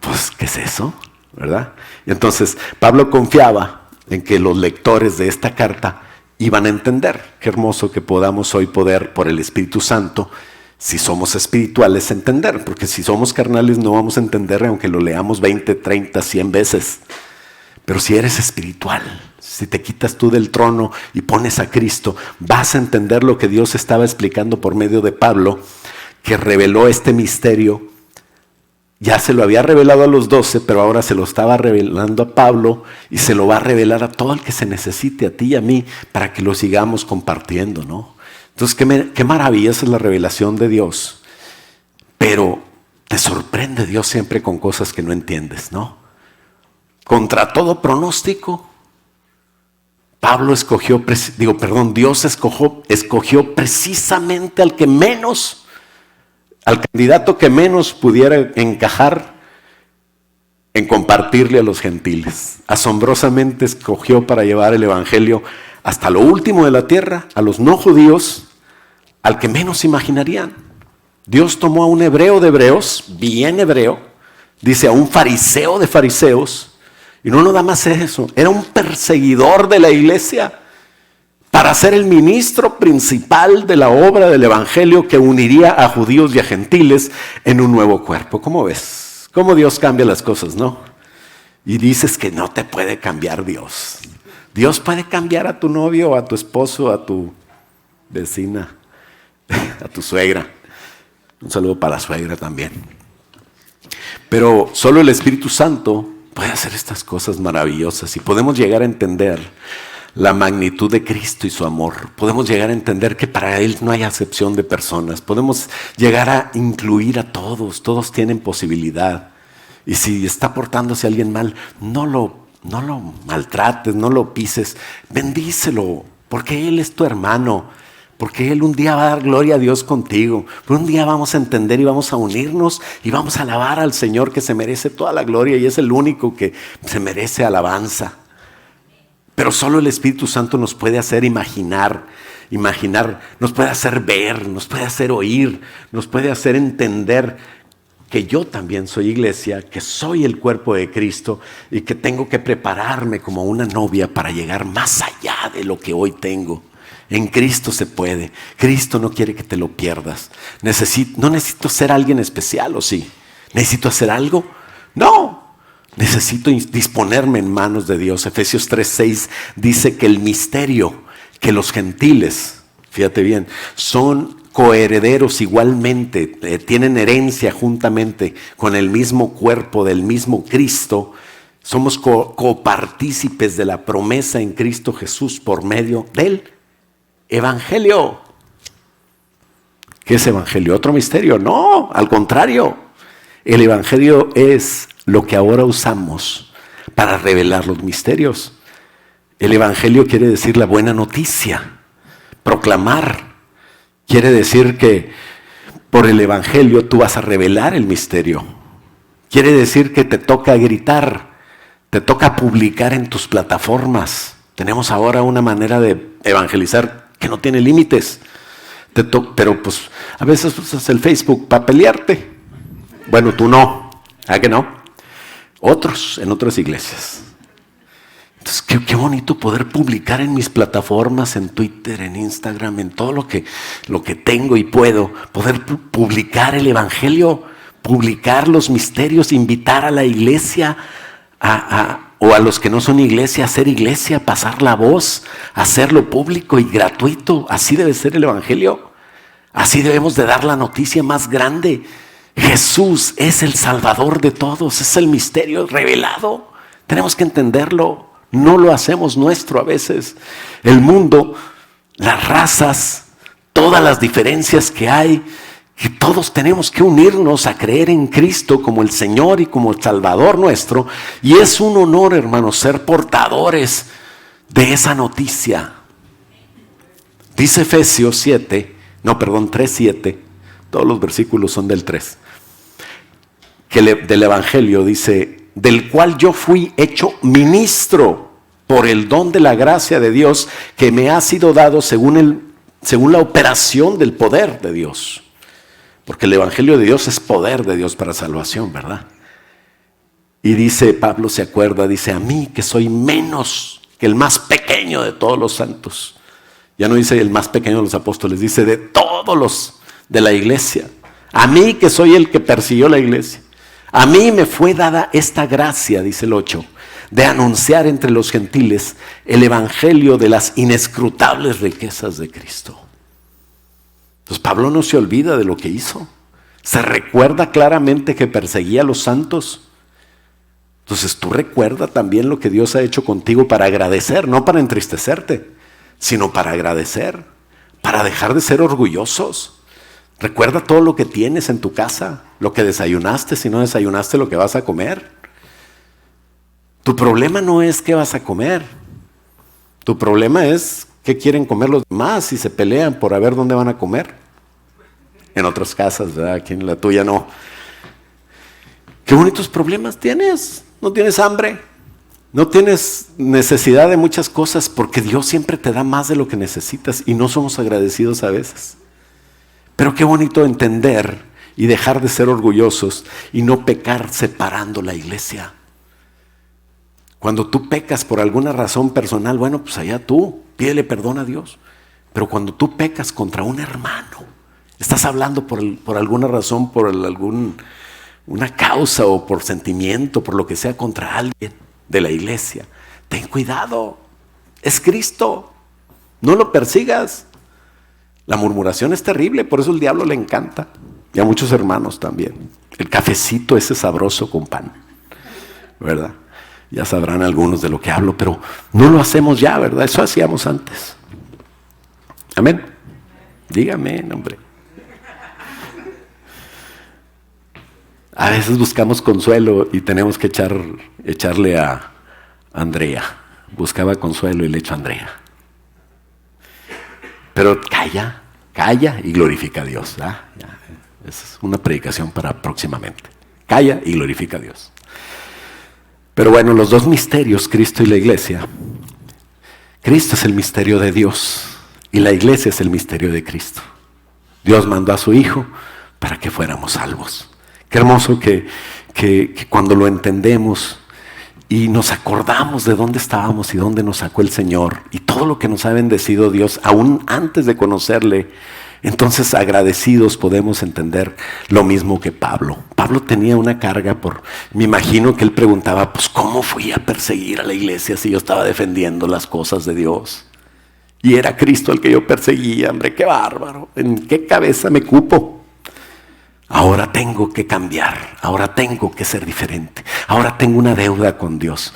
Pues, ¿qué es eso? ¿Verdad? Y entonces Pablo confiaba en que los lectores de esta carta iban a entender. Qué hermoso que podamos hoy poder, por el Espíritu Santo, si somos espirituales, entender. Porque si somos carnales no vamos a entender aunque lo leamos 20, 30, 100 veces. Pero si eres espiritual, si te quitas tú del trono y pones a Cristo, vas a entender lo que Dios estaba explicando por medio de Pablo, que reveló este misterio. Ya se lo había revelado a los 12, pero ahora se lo estaba revelando a Pablo y se lo va a revelar a todo el que se necesite, a ti y a mí, para que lo sigamos compartiendo, ¿no? Entonces, qué maravillosa es la revelación de Dios. Pero te sorprende Dios siempre con cosas que no entiendes, ¿no? Contra todo pronóstico, Dios escogió precisamente al candidato que menos pudiera encajar en compartirle a los gentiles. Asombrosamente escogió para llevar el evangelio hasta lo último de la tierra, a los no judíos, al que menos imaginarían. Dios tomó a un hebreo de hebreos, bien hebreo, dice a un fariseo de fariseos, y no nada más eso, era un perseguidor de la iglesia, para ser el ministro principal de la obra del evangelio que uniría a judíos y a gentiles en un nuevo cuerpo. ¿Cómo ves? ¿Cómo Dios cambia las cosas, no? Y dices que no te puede cambiar Dios. Dios puede cambiar a tu novio, a tu esposo, a tu vecina, a tu suegra. Un saludo para la suegra también. Pero solo el Espíritu Santo puede hacer estas cosas maravillosas y podemos llegar a entender la magnitud de Cristo y su amor. Podemos llegar a entender que para Él no hay acepción de personas. Podemos llegar a incluir a todos. Todos tienen posibilidad. Y si está portándose alguien mal, no lo maltrates, no lo pises. Bendícelo, porque Él es tu hermano. Porque Él un día va a dar gloria a Dios contigo. Pero un día vamos a entender y vamos a unirnos y vamos a alabar al Señor que se merece toda la gloria y es el único que se merece alabanza. Pero solo el Espíritu Santo nos puede hacer imaginar, nos puede hacer ver, nos puede hacer oír, nos puede hacer entender que yo también soy iglesia, que soy el cuerpo de Cristo y que tengo que prepararme como una novia para llegar más allá de lo que hoy tengo. En Cristo se puede. Cristo no quiere que te lo pierdas. No necesito ser alguien especial, ¿o sí? ¿Necesito hacer algo? No. Necesito disponerme en manos de Dios. Efesios 3:6 dice que el misterio, que los gentiles, fíjate bien, son coherederos igualmente, tienen herencia juntamente con el mismo cuerpo del mismo Cristo. Somos copartícipes de la promesa en Cristo Jesús por medio del Evangelio. ¿Qué es Evangelio? ¿Otro misterio? No, al contrario. El Evangelio es lo que ahora usamos para revelar los misterios. El Evangelio quiere decir la buena noticia, proclamar. Quiere decir que por el Evangelio tú vas a revelar el misterio. Quiere decir que te toca gritar, te toca publicar en tus plataformas. Tenemos ahora una manera de evangelizar que no tiene límites. Pero pues a veces usas el Facebook para pelearte. Bueno, tú no. ¿Ah que no? Otros en otras iglesias. Entonces, qué bonito poder publicar en mis plataformas, en Twitter, en Instagram, en todo lo que tengo y puedo. Poder publicar el Evangelio, publicar los misterios, invitar a la iglesia o a los que no son iglesia, hacer iglesia, pasar la voz, hacerlo público y gratuito. Así debe ser el Evangelio. Así debemos de dar la noticia más grande. Jesús es el Salvador de todos, es el misterio revelado. Tenemos que entenderlo. No lo hacemos nuestro a veces. El mundo, las razas, todas las diferencias que hay, que todos tenemos que unirnos a creer en Cristo como el Señor y como el Salvador nuestro. Y es un honor, hermanos, ser portadores de esa noticia. Dice Efesios 3:7, todos los versículos son del 3, que del Evangelio dice, del cual yo fui hecho ministro por el don de la gracia de Dios que me ha sido dado según la operación del poder de Dios. Porque el Evangelio de Dios es poder de Dios para salvación, ¿verdad? Y dice, Pablo se acuerda, dice, a mí que soy menos que el más pequeño de todos los santos. Ya no dice el más pequeño de los apóstoles, dice de todos los de la iglesia. A mí que soy el que persiguió la iglesia. A mí me fue dada esta gracia, dice el 8, de anunciar entre los gentiles el evangelio de las inescrutables riquezas de Cristo. Entonces Pablo no se olvida de lo que hizo. Se recuerda claramente que perseguía a los santos. Entonces tú recuerda también lo que Dios ha hecho contigo para agradecer, no para entristecerte, sino para agradecer, para dejar de ser orgullosos. Recuerda todo lo que tienes en tu casa, lo que desayunaste, si no desayunaste, lo que vas a comer. Tu problema no es qué vas a comer. Tu problema es qué quieren comer los demás y se pelean por a ver dónde van a comer. En otras casas, ¿verdad? Aquí en la tuya no. Qué bonitos problemas tienes. No tienes hambre. No tienes necesidad de muchas cosas porque Dios siempre te da más de lo que necesitas y no somos agradecidos a veces. Pero qué bonito entender y dejar de ser orgullosos y no pecar separando la iglesia. Cuando tú pecas por alguna razón personal, bueno, pues allá tú, pídele perdón a Dios. Pero cuando tú pecas contra un hermano, estás hablando por alguna razón, por una causa o por sentimiento, por lo que sea, contra alguien de la iglesia, ten cuidado, es Cristo, no lo persigas. La murmuración es terrible, por eso el diablo le encanta, y a muchos hermanos también. El cafecito ese sabroso con pan, ¿verdad? Ya sabrán algunos de lo que hablo, pero no lo hacemos ya, ¿verdad? Eso hacíamos antes. Amén. Dígame, hombre. A veces buscamos consuelo y tenemos que echarle a Andrea. Buscaba consuelo y le echo a Andrea. Pero calla y glorifica a Dios. ¿Ah? Esa es una predicación para próximamente. Calla y glorifica a Dios. Pero bueno, los dos misterios, Cristo y la iglesia. Cristo es el misterio de Dios y la iglesia es el misterio de Cristo. Dios mandó a su Hijo para que fuéramos salvos. Qué hermoso que cuando lo entendemos y nos acordamos de dónde estábamos y dónde nos sacó el Señor y todo lo que nos ha bendecido Dios aún antes de conocerle, entonces agradecidos podemos entender lo mismo que Pablo. Pablo tenía una carga me imagino que él preguntaba, pues ¿cómo fui a perseguir a la iglesia si yo estaba defendiendo las cosas de Dios? Y era Cristo el que yo perseguía, hombre, qué bárbaro, ¿en qué cabeza me cupo? Ahora tengo que cambiar, ahora tengo que ser diferente, ahora tengo una deuda con Dios.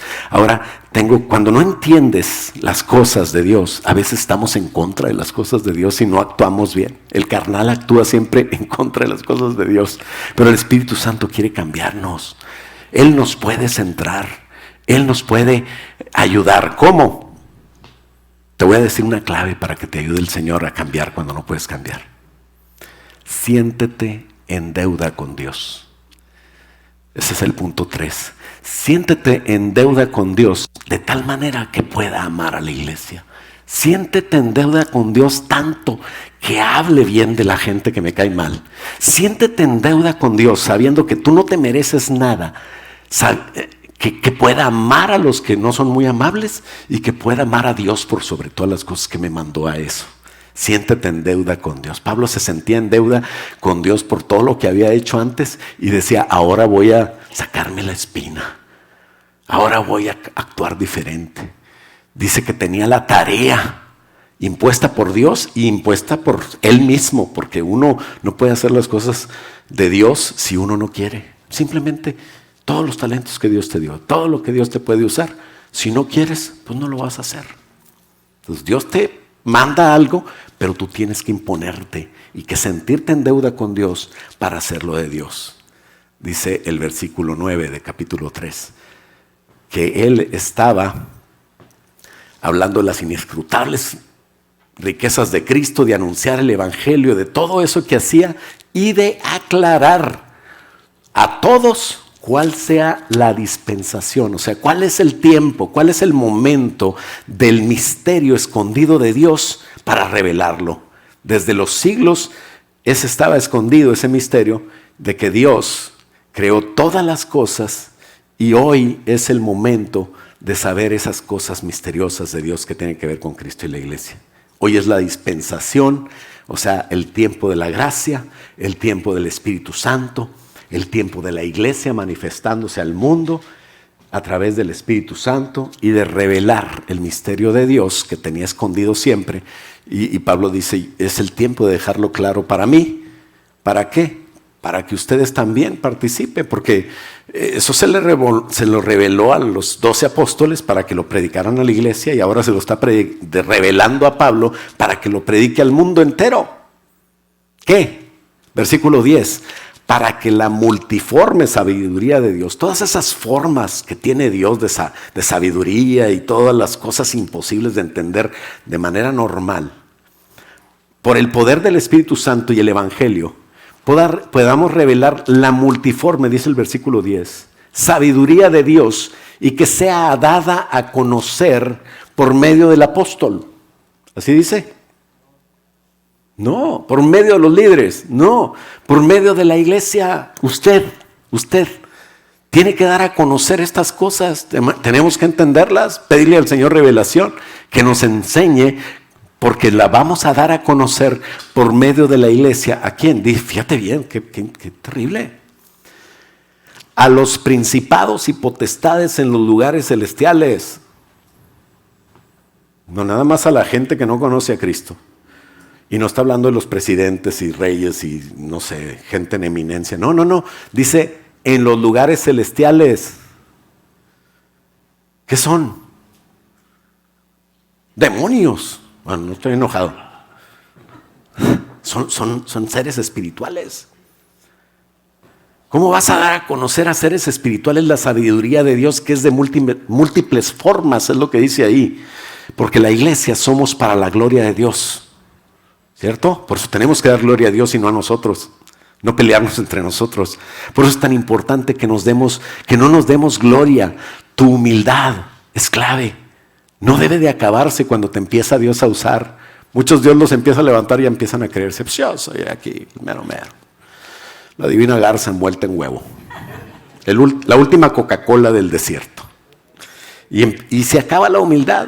Cuando no entiendes las cosas de Dios, a veces estamos en contra de las cosas de Dios y no actuamos bien. El carnal actúa siempre en contra de las cosas de Dios, pero el Espíritu Santo quiere cambiarnos. Él nos puede centrar, Él nos puede ayudar. ¿Cómo? Te voy a decir una clave para que te ayude el Señor a cambiar cuando no puedes cambiar. Siéntete en deuda con Dios. Ese es el punto 3. Siéntete en deuda con Dios de tal manera que pueda amar a la iglesia. Siéntete en deuda con Dios tanto que hable bien de la gente que me cae mal. Siéntete en deuda con Dios sabiendo que tú no te mereces nada. Que pueda amar a los que no son muy amables y que pueda amar a Dios por sobre todas las cosas que me mandó a eso. Siéntete en deuda con Dios. Pablo se sentía en deuda con Dios por todo lo que había hecho antes y decía, ahora voy a sacarme la espina. Ahora voy a actuar diferente. Dice que tenía la tarea impuesta por Dios y impuesta por él mismo, porque uno no puede hacer las cosas de Dios si uno no quiere. Simplemente todos los talentos que Dios te dio, todo lo que Dios te puede usar, si no quieres, pues no lo vas a hacer. Entonces Dios te manda algo, pero tú tienes que imponerte y que sentirte en deuda con Dios para hacerlo de Dios. Dice el versículo 9 de capítulo 3, que él estaba hablando de las inescrutables riquezas de Cristo, de anunciar el evangelio, de todo eso que hacía y de aclarar a todos cuál sea la dispensación, o sea, cuál es el tiempo, cuál es el momento del misterio escondido de Dios para revelarlo. Desde los siglos ese estaba escondido, ese misterio de que Dios creó todas las cosas y hoy es el momento de saber esas cosas misteriosas de Dios que tienen que ver con Cristo y la iglesia. Hoy es la dispensación, o sea, el tiempo de la gracia, el tiempo del Espíritu Santo, el tiempo de la iglesia manifestándose al mundo a través del Espíritu Santo y de revelar el misterio de Dios que tenía escondido siempre. Y Pablo dice, es el tiempo de dejarlo claro para mí. ¿Para qué? Para que ustedes también participen, porque eso se lo reveló a los 12 apóstoles para que lo predicaran a la iglesia, y ahora se lo está revelando a Pablo para que lo predique al mundo entero. ¿Qué? Versículo 10. Para que la multiforme sabiduría de Dios, todas esas formas que tiene Dios de sabiduría y todas las cosas imposibles de entender de manera normal, por el poder del Espíritu Santo y el Evangelio, podamos revelar la multiforme, dice el versículo 10, sabiduría de Dios, y que sea dada a conocer por medio del apóstol. ¿Así dice? No, por medio de los líderes, no, por medio de la iglesia. Usted tiene que dar a conocer estas cosas. Tenemos que entenderlas, pedirle al Señor revelación, que nos enseñe, porque la vamos a dar a conocer por medio de la iglesia. ¿A quién? Fíjate bien, qué terrible. A los principados y potestades en los lugares celestiales. No nada más a la gente que no conoce a Cristo. Y no está hablando de los presidentes y reyes y no sé, gente en eminencia. No. Dice en los lugares celestiales. ¿Qué son? Demonios. Bueno, no estoy enojado. Son seres espirituales. ¿Cómo vas a dar a conocer a seres espirituales la sabiduría de Dios, que es de múltiples formas? Es lo que dice ahí. Porque la iglesia somos para la gloria de Dios. ¿Cierto? Por eso tenemos que dar gloria a Dios y no a nosotros. No pelearnos entre nosotros. Por eso es tan importante que no nos demos gloria. Tu humildad es clave. No debe de acabarse cuando te empieza Dios a usar. Muchos Dios los empieza a levantar y empiezan a creerse. Pues yo soy aquí, mero. La divina garza envuelta en huevo. La última Coca-Cola del desierto. Y se acaba la humildad.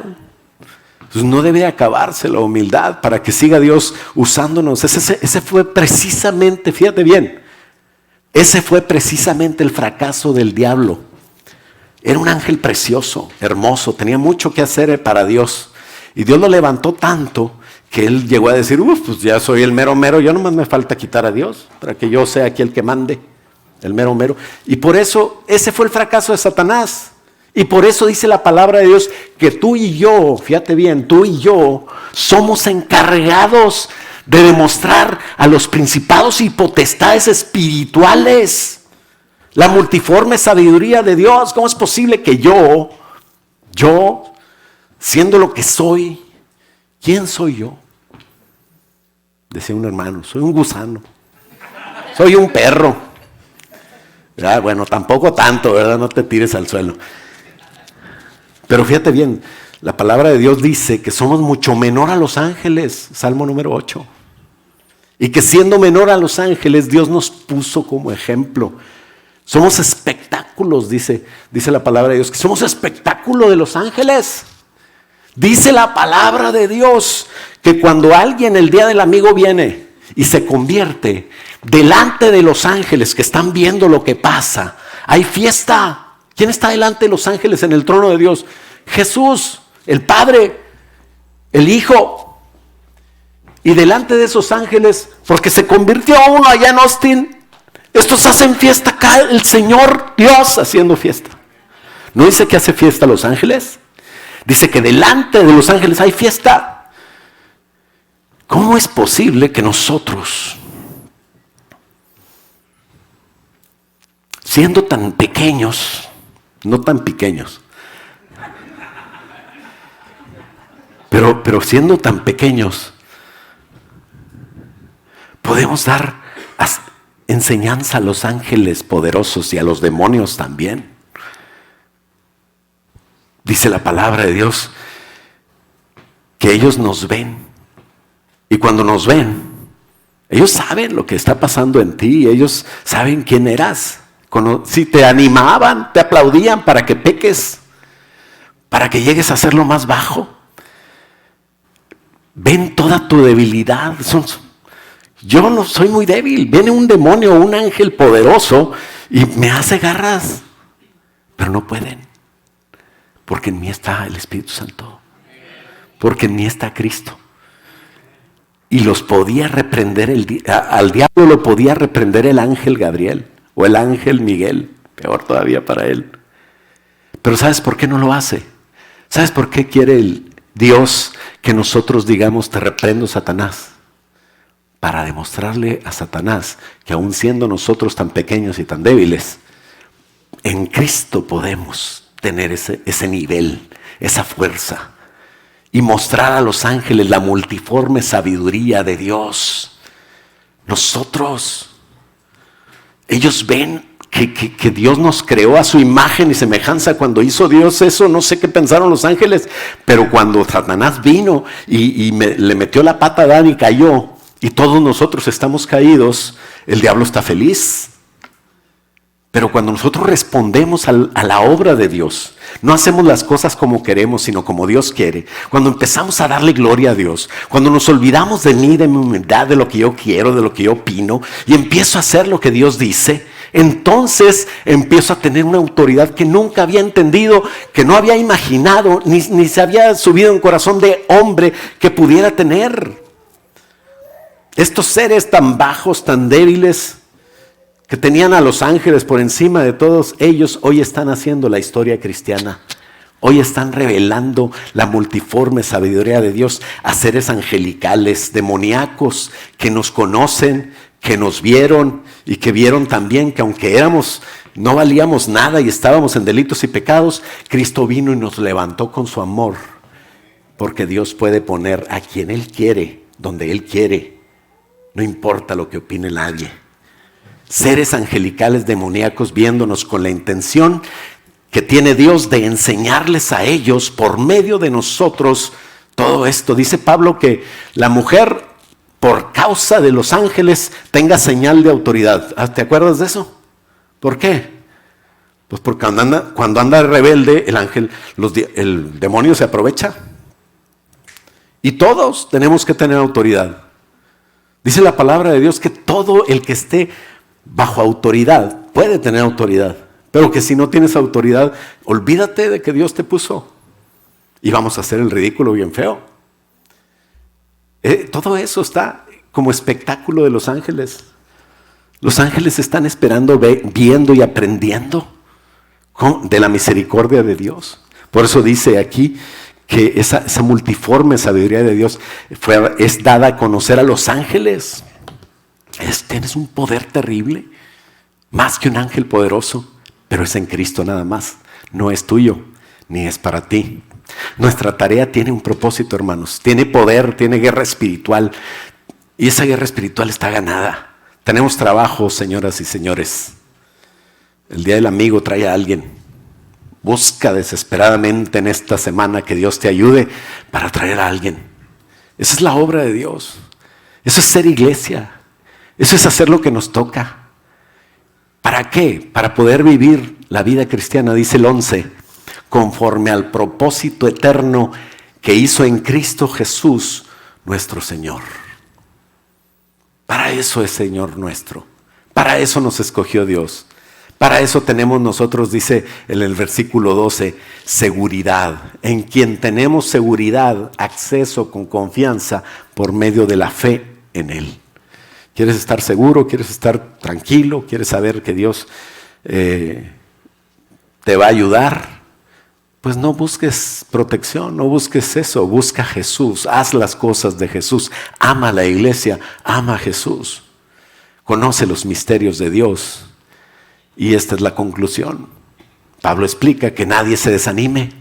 Entonces no debe acabarse la humildad para que siga Dios usándonos. Ese fue precisamente, fíjate bien, ese fue precisamente el fracaso del diablo. Era un ángel precioso, hermoso, tenía mucho que hacer para Dios. Y Dios lo levantó tanto que él llegó a decir, pues ya soy el mero, ya nomás me falta quitar a Dios para que yo sea aquí el que mande, el mero. Y por eso, ese fue el fracaso de Satanás. Y por eso dice la palabra de Dios que tú y yo, fíjate bien, tú y yo somos encargados de demostrar a los principados y potestades espirituales la multiforme sabiduría de Dios. ¿Cómo es posible que yo, siendo lo que soy, quién soy yo? Decía un hermano, soy un gusano, soy un perro. Bueno, tampoco tanto, ¿verdad? No te tires al suelo. Pero fíjate bien, la palabra de Dios dice que somos mucho menor a los ángeles, Salmo número 8. Y que siendo menor a los ángeles, Dios nos puso como ejemplo. Somos espectáculos, dice la palabra de Dios, que somos espectáculo de los ángeles. Dice la palabra de Dios que cuando alguien el día del amigo viene y se convierte delante de los ángeles que están viendo lo que pasa, hay fiesta. ¿Quién está delante de los ángeles en el trono de Dios? Jesús, el Padre, el Hijo. Y delante de esos ángeles, porque se convirtió uno allá en Austin, estos hacen fiesta acá, el Señor Dios haciendo fiesta. ¿No dice que hace fiesta los ángeles? Dice que delante de los ángeles hay fiesta. ¿Cómo es posible que nosotros, siendo tan pequeños, no tan pequeños, pero siendo tan pequeños, podemos dar enseñanza a los ángeles poderosos y a los demonios también? Dice la palabra de Dios que ellos nos ven, y cuando nos ven, ellos saben lo que está pasando en ti, ellos saben quién eras. Si te animaban, te aplaudían para que peques, para que llegues a ser lo más bajo. Ven toda tu debilidad. Yo no soy muy débil. Viene un demonio, un ángel poderoso y me hace garras. Pero no pueden. Porque en mí está el Espíritu Santo. Porque en mí está Cristo. Y los podía reprender, al diablo lo podía reprender el ángel Gabriel o el ángel Miguel. Peor todavía para él. Pero ¿sabes por qué no lo hace? ¿Sabes por qué quiere el Dios que nosotros digamos te reprendo, Satanás? Para demostrarle a Satanás que aun siendo nosotros tan pequeños y tan débiles, en Cristo podemos tener ese nivel, esa fuerza y mostrar a los ángeles la multiforme sabiduría de Dios. Ellos ven que Dios nos creó a su imagen y semejanza. Cuando hizo Dios eso, no sé qué pensaron los ángeles, pero cuando Satanás vino y le metió la pata a Adán y cayó, y todos nosotros estamos caídos, el diablo está feliz. Pero cuando nosotros respondemos a la obra de Dios, no hacemos las cosas como queremos, sino como Dios quiere. Cuando empezamos a darle gloria a Dios, cuando nos olvidamos de mí, de mi humildad, de lo que yo quiero, de lo que yo opino, y empiezo a hacer lo que Dios dice, entonces empiezo a tener una autoridad que nunca había entendido, que no había imaginado, ni se había subido en corazón de hombre que pudiera tener. Estos seres tan bajos, tan débiles, que tenían a los ángeles por encima de todos ellos, hoy están haciendo la historia cristiana. Hoy están revelando la multiforme sabiduría de Dios a seres angelicales, demoníacos, que nos conocen, que nos vieron y que vieron también que aunque no valíamos nada y estábamos en delitos y pecados, Cristo vino y nos levantó con su amor, porque Dios puede poner a quien Él quiere, donde Él quiere, no importa lo que opine nadie. Seres angelicales demoníacos viéndonos con la intención que tiene Dios de enseñarles a ellos por medio de nosotros todo esto. Dice Pablo que la mujer, por causa de los ángeles, tenga señal de autoridad. ¿Te acuerdas de eso? ¿Por qué? Pues porque cuando anda rebelde, el demonio se aprovecha. Y todos tenemos que tener autoridad. Dice la palabra de Dios que todo el que esté bajo autoridad puede tener autoridad, pero que si no tienes autoridad, olvídate de que Dios te puso y vamos a hacer el ridículo bien feo. Todo eso está como espectáculo de los ángeles. Los ángeles están esperando, viendo y aprendiendo de la misericordia de Dios. Por eso dice aquí que esa multiforme sabiduría de Dios es dada a conocer a los ángeles. Tienes un poder terrible, más que un ángel poderoso, pero es en Cristo nada más. No es tuyo, ni es para ti. Nuestra tarea tiene un propósito, hermanos. Tiene poder, tiene guerra espiritual. Y esa guerra espiritual está ganada. Tenemos trabajo, señoras y señores. El día del amigo trae a alguien. Busca desesperadamente en esta semana que Dios te ayude para traer a alguien. Esa es la obra de Dios. Eso es ser iglesia. Eso es hacer lo que nos toca. ¿Para qué? Para poder vivir la vida cristiana, dice el 11, conforme al propósito eterno que hizo en Cristo Jesús, nuestro Señor. Para eso es Señor nuestro. Para eso nos escogió Dios. Para eso tenemos nosotros, dice en el versículo 12, seguridad. En quien tenemos seguridad, acceso con confianza por medio de la fe en Él. ¿Quieres estar seguro? ¿Quieres estar tranquilo? ¿Quieres saber que Dios te va a ayudar? Pues no busques protección, no busques eso. Busca a Jesús, haz las cosas de Jesús. Ama a la iglesia, ama a Jesús. Conoce los misterios de Dios. Y esta es la conclusión. Pablo explica que nadie se desanime.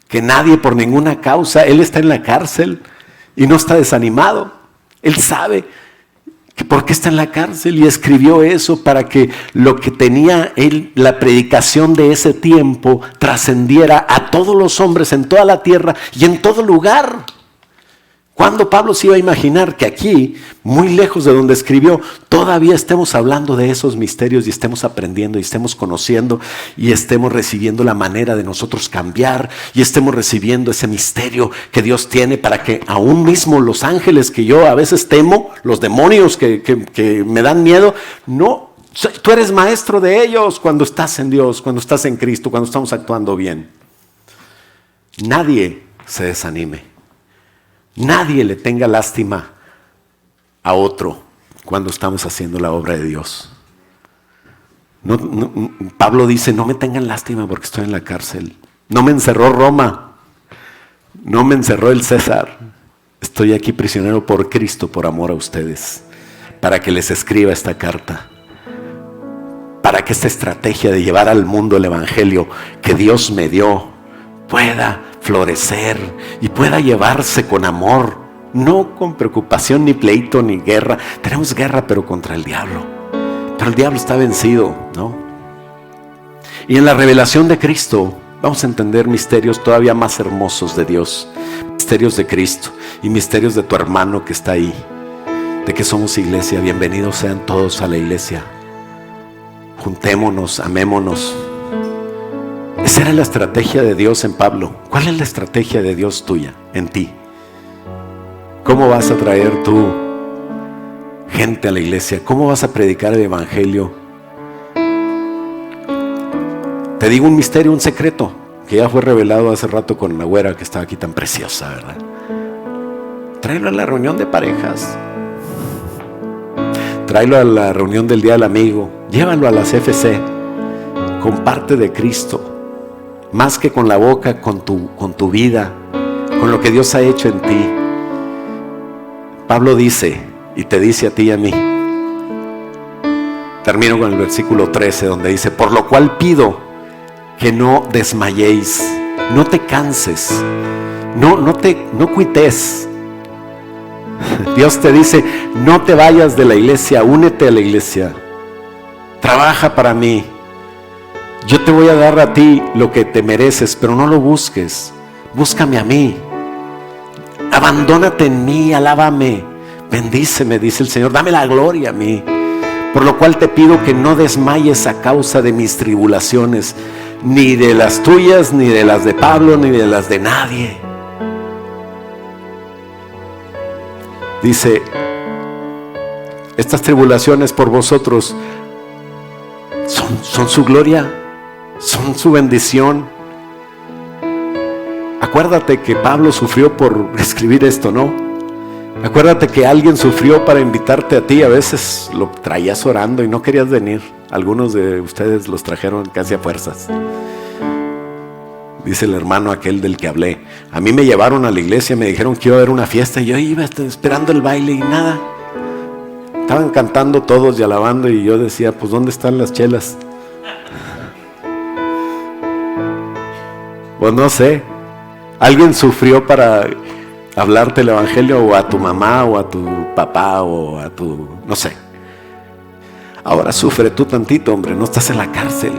Que nadie por ninguna causa, él está en la cárcel y no está desanimado. Él sabe por qué está en la cárcel y escribió eso para que lo que tenía él, la predicación de ese tiempo, trascendiera a todos los hombres en toda la tierra y en todo lugar. ¿Cuándo Pablo se iba a imaginar que aquí, muy lejos de donde escribió, todavía estemos hablando de esos misterios y estemos aprendiendo y estemos conociendo y estemos recibiendo la manera de nosotros cambiar y estemos recibiendo ese misterio que Dios tiene para que aún mismo los ángeles que yo a veces temo, los demonios que me dan miedo, no, tú eres maestro de ellos cuando estás en Dios, cuando estás en Cristo, cuando estamos actuando bien. Nadie se desanime. Nadie le tenga lástima a otro cuando estamos haciendo la obra de Dios. Pablo dice, no me tengan lástima porque estoy en la cárcel. No me encerró Roma, no me encerró el César. Estoy aquí prisionero por Cristo, por amor a ustedes, para que les escriba esta carta, para que esta estrategia de llevar al mundo el evangelio que Dios me dio pueda florecer y pueda llevarse con amor, no con preocupación, ni pleito, ni guerra. Tenemos guerra, pero contra el diablo. Pero el diablo está vencido, ¿no? Y en la revelación de Cristo vamos a entender misterios todavía más hermosos de Dios, misterios de Cristo y misterios de tu hermano que está ahí, de que somos iglesia. Bienvenidos sean todos a la iglesia. Juntémonos, amémonos. Esa era la estrategia de Dios en Pablo. ¿Cuál es la estrategia de Dios tuya, en ti? ¿Cómo vas a traer tú gente a la iglesia? ¿Cómo vas a predicar el evangelio? Te digo un misterio, un secreto, que ya fue revelado hace rato con la güera que estaba aquí tan preciosa, ¿verdad? Tráelo a la reunión de parejas. Tráelo a la reunión del Día del Amigo. Llévalo a las FC. Comparte de Cristo. Más que con la boca, con tu vida, con lo que Dios ha hecho en ti. Pablo dice, y te dice a ti y a mí, termino con el versículo 13, donde dice, por lo cual pido que no desmayéis, no te canses, no cuites. Dios te dice, no te vayas de la iglesia, únete a la iglesia, trabaja para mí. Yo te voy a dar a ti lo que te mereces, pero no lo busques. Búscame a mí. Abandónate en mí, alábame, bendíceme, dice el Señor, dame la gloria a mí. Por lo cual te pido que no desmayes a causa de mis tribulaciones, ni de las tuyas, ni de las de Pablo, ni de las de nadie. Dice, estas tribulaciones por vosotros son su gloria, son su bendición. Acuérdate que Pablo sufrió por escribir esto, ¿no? Acuérdate que alguien sufrió para invitarte a ti. A veces lo traías orando y no querías venir. Algunos de ustedes los trajeron casi a fuerzas. Dice el hermano aquel del que hablé, a mí me llevaron a la iglesia, me dijeron que iba a haber una fiesta y yo iba esperando el baile y nada. Estaban cantando todos y alabando y yo decía, pues ¿dónde están las chelas? Pues no sé, alguien sufrió para hablarte el evangelio, o a tu mamá o a tu papá o a tu, no sé. Ahora sufre tú tantito, hombre, no estás en la cárcel.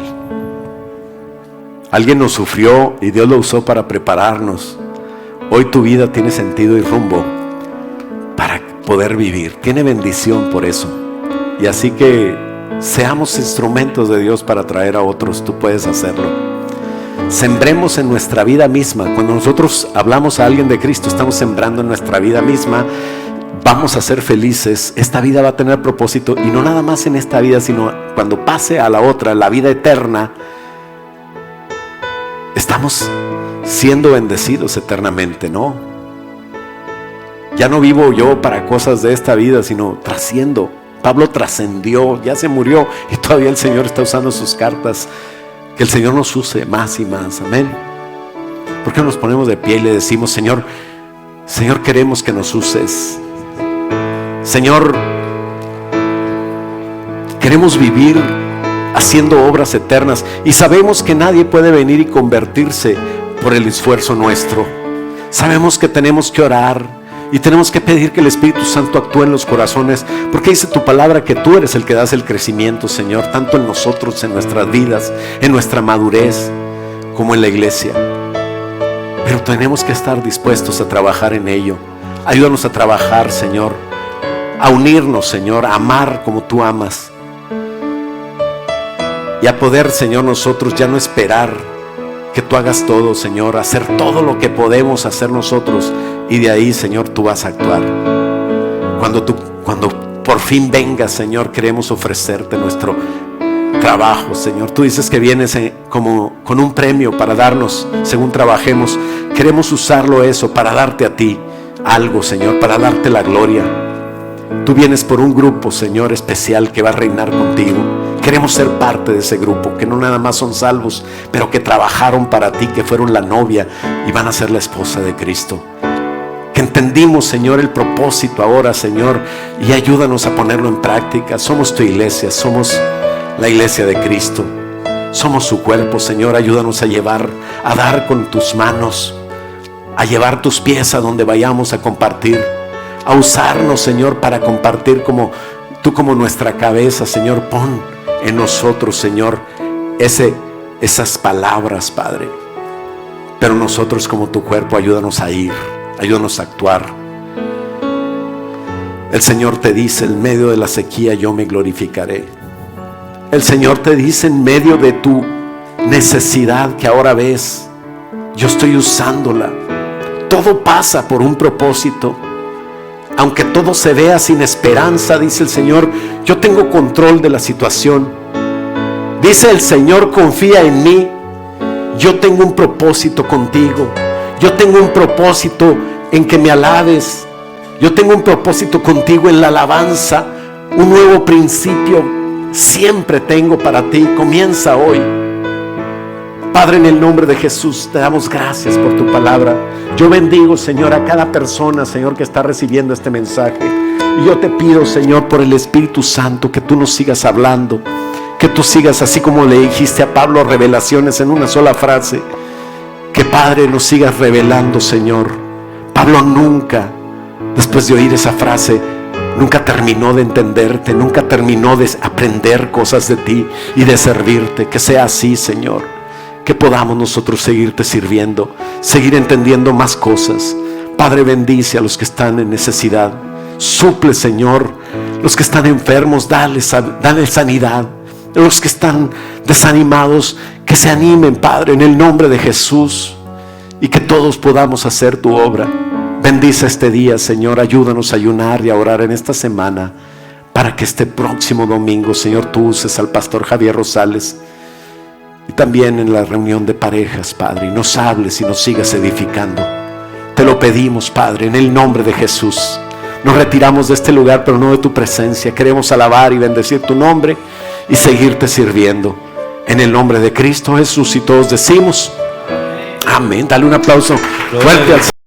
Alguien nos sufrió y Dios lo usó para prepararnos. Hoy tu vida tiene sentido y rumbo para poder vivir, tiene bendición por eso. Y así que seamos instrumentos de Dios para traer a otros. Tú puedes hacerlo. Sembremos en nuestra vida misma. Cuando nosotros hablamos a alguien de Cristo, estamos sembrando en nuestra vida misma. Vamos a ser felices. Esta vida va a tener propósito, y no nada más en esta vida, sino cuando pase a la otra, la vida eterna. Estamos siendo bendecidos eternamente, ¿no? Ya no vivo yo para cosas de esta vida, sino trasciendo. Pablo trascendió, ya se murió, y todavía el Señor está usando sus cartas. Que el Señor nos use más y más, amén. ¿Por qué no nos ponemos de pie y le decimos, Señor, queremos que nos uses? Señor, queremos vivir haciendo obras eternas, y sabemos que nadie puede venir y convertirse por el esfuerzo nuestro. Sabemos que tenemos que orar y tenemos que pedir que el Espíritu Santo actúe en los corazones, porque dice tu palabra que tú eres el que das el crecimiento, Señor, tanto en nosotros, en nuestras vidas, en nuestra madurez, como en la iglesia. Pero tenemos que estar dispuestos a trabajar en ello, Ayúdanos a trabajar, Señor, a unirnos, Señor, a amar como tú amas. Y a poder, Señor, nosotros ya no esperar que tú hagas todo, Señor, hacer todo lo que podemos hacer nosotros, y de ahí, Señor, tú vas a actuar. Cuando por fin vengas, Señor, queremos ofrecerte nuestro trabajo, Señor. Tú dices que vienes como con un premio para darnos según trabajemos. Queremos usarlo eso para darte a ti algo, Señor, para darte la gloria. Tú vienes por un grupo, Señor, especial que va a reinar contigo. Queremos ser parte de ese grupo, que no nada más son salvos, pero que trabajaron para ti, que fueron la novia y van a ser la esposa de Cristo. Que entendimos, Señor, el propósito ahora, Señor, y ayúdanos a ponerlo en práctica. Somos tu iglesia, somos la iglesia de Cristo. Somos su cuerpo, Señor. Ayúdanos a dar con tus manos, a llevar tus pies a donde vayamos a compartir, a usarnos, Señor, para compartir como tú, como nuestra cabeza, Señor. Pon en nosotros, Señor, esas palabras, Padre. Pero nosotros como tu cuerpo, ayúdanos a ir, ayúdanos a actuar. El Señor te dice: en medio de la sequía yo me glorificaré. El Señor te dice: en medio de tu necesidad que ahora ves, yo estoy usándola. Todo pasa por un propósito. Aunque todo se vea sin esperanza, dice el Señor, yo tengo control de la situación. Dice el Señor: confía en mí. Yo tengo un propósito contigo. Yo tengo un propósito en que me alabes. Yo tengo un propósito contigo en la alabanza. Un nuevo principio siempre tengo para ti. Comienza hoy. Padre, en el nombre de Jesús, te damos gracias por tu palabra. Yo bendigo, Señor, a cada persona, Señor, que está recibiendo este mensaje. Y yo te pido, Señor, por el Espíritu Santo, que tú nos sigas hablando, que tú sigas, así como le dijiste a Pablo, revelaciones en una sola frase. Que, Padre, nos sigas revelando, Señor. Pablo nunca, después de oír esa frase, nunca terminó de entenderte, nunca terminó de aprender cosas de ti y de servirte. Que sea así, Señor. Que podamos nosotros seguirte sirviendo, seguir entendiendo más cosas. Padre, bendice a los que están en necesidad. Suple, Señor, los que están enfermos, dale sanidad. Los que están desanimados, que se animen, Padre, en el nombre de Jesús. Y que todos podamos hacer tu obra. Bendice este día, Señor. Ayúdanos a ayunar y a orar en esta semana, para que este próximo domingo, Señor, tú uses al pastor Javier Rosales, y también en la reunión de parejas, Padre, y nos hables y nos sigas edificando. Te lo pedimos, Padre, en el nombre de Jesús. Nos retiramos de este lugar, pero no de tu presencia. Queremos alabar y bendecir tu nombre y seguirte sirviendo. En el nombre de Cristo Jesús, y todos decimos amén. Dale un aplauso fuerte al Señor.